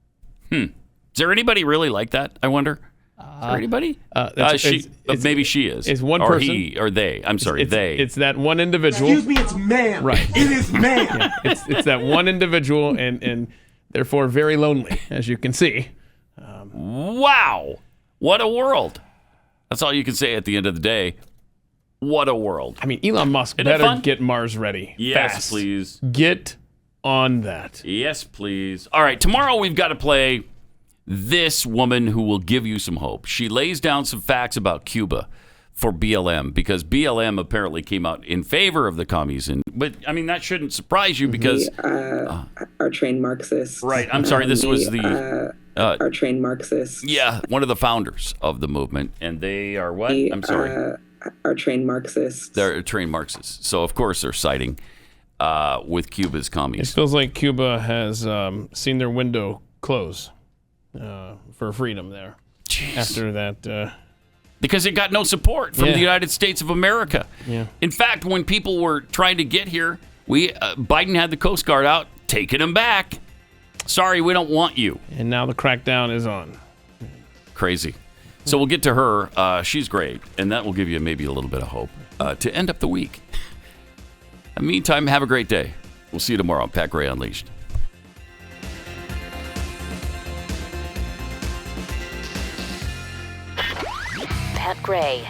Is there anybody really like that, I wonder? Is there anybody? Maybe she is. It's one or person. He, or they. I'm sorry, they. It's that one individual. Excuse me, it's man. Right. It is man. Yeah, it's that one individual and therefore very lonely, as you can see. Wow. What a world. That's all you can say at the end of the day. What a world. I mean, Elon Musk better get Mars ready. Yes, fast. please. Get on that. Yes, please. All right, tomorrow we've got to play this woman who will give you some hope. She lays down some facts about Cuba for BLM because BLM apparently came out in favor of the commies. But, I mean, that shouldn't surprise you because... are trained Marxists. Right. I'm sorry. This was the... are trained Marxists. Yeah, one of the founders of the movement. And they are what? I'm sorry. Are trained Marxists. They're trained Marxists. So, of course, they're siding with Cuba's commies. It feels like Cuba has seen their window close for freedom there. Jeez. After that... because it got no support from the United States of America. Yeah. In fact, when people were trying to get here, Biden had the Coast Guard out, taking them back. Sorry, we don't want you. And now the crackdown is on. Crazy. So we'll get to her. She's great, and that will give you maybe a little bit of hope to end up the week. In the meantime, have a great day. We'll see you tomorrow on Pat Gray Unleashed. Pat Gray,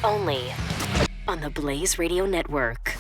only on the Blaze Radio Network.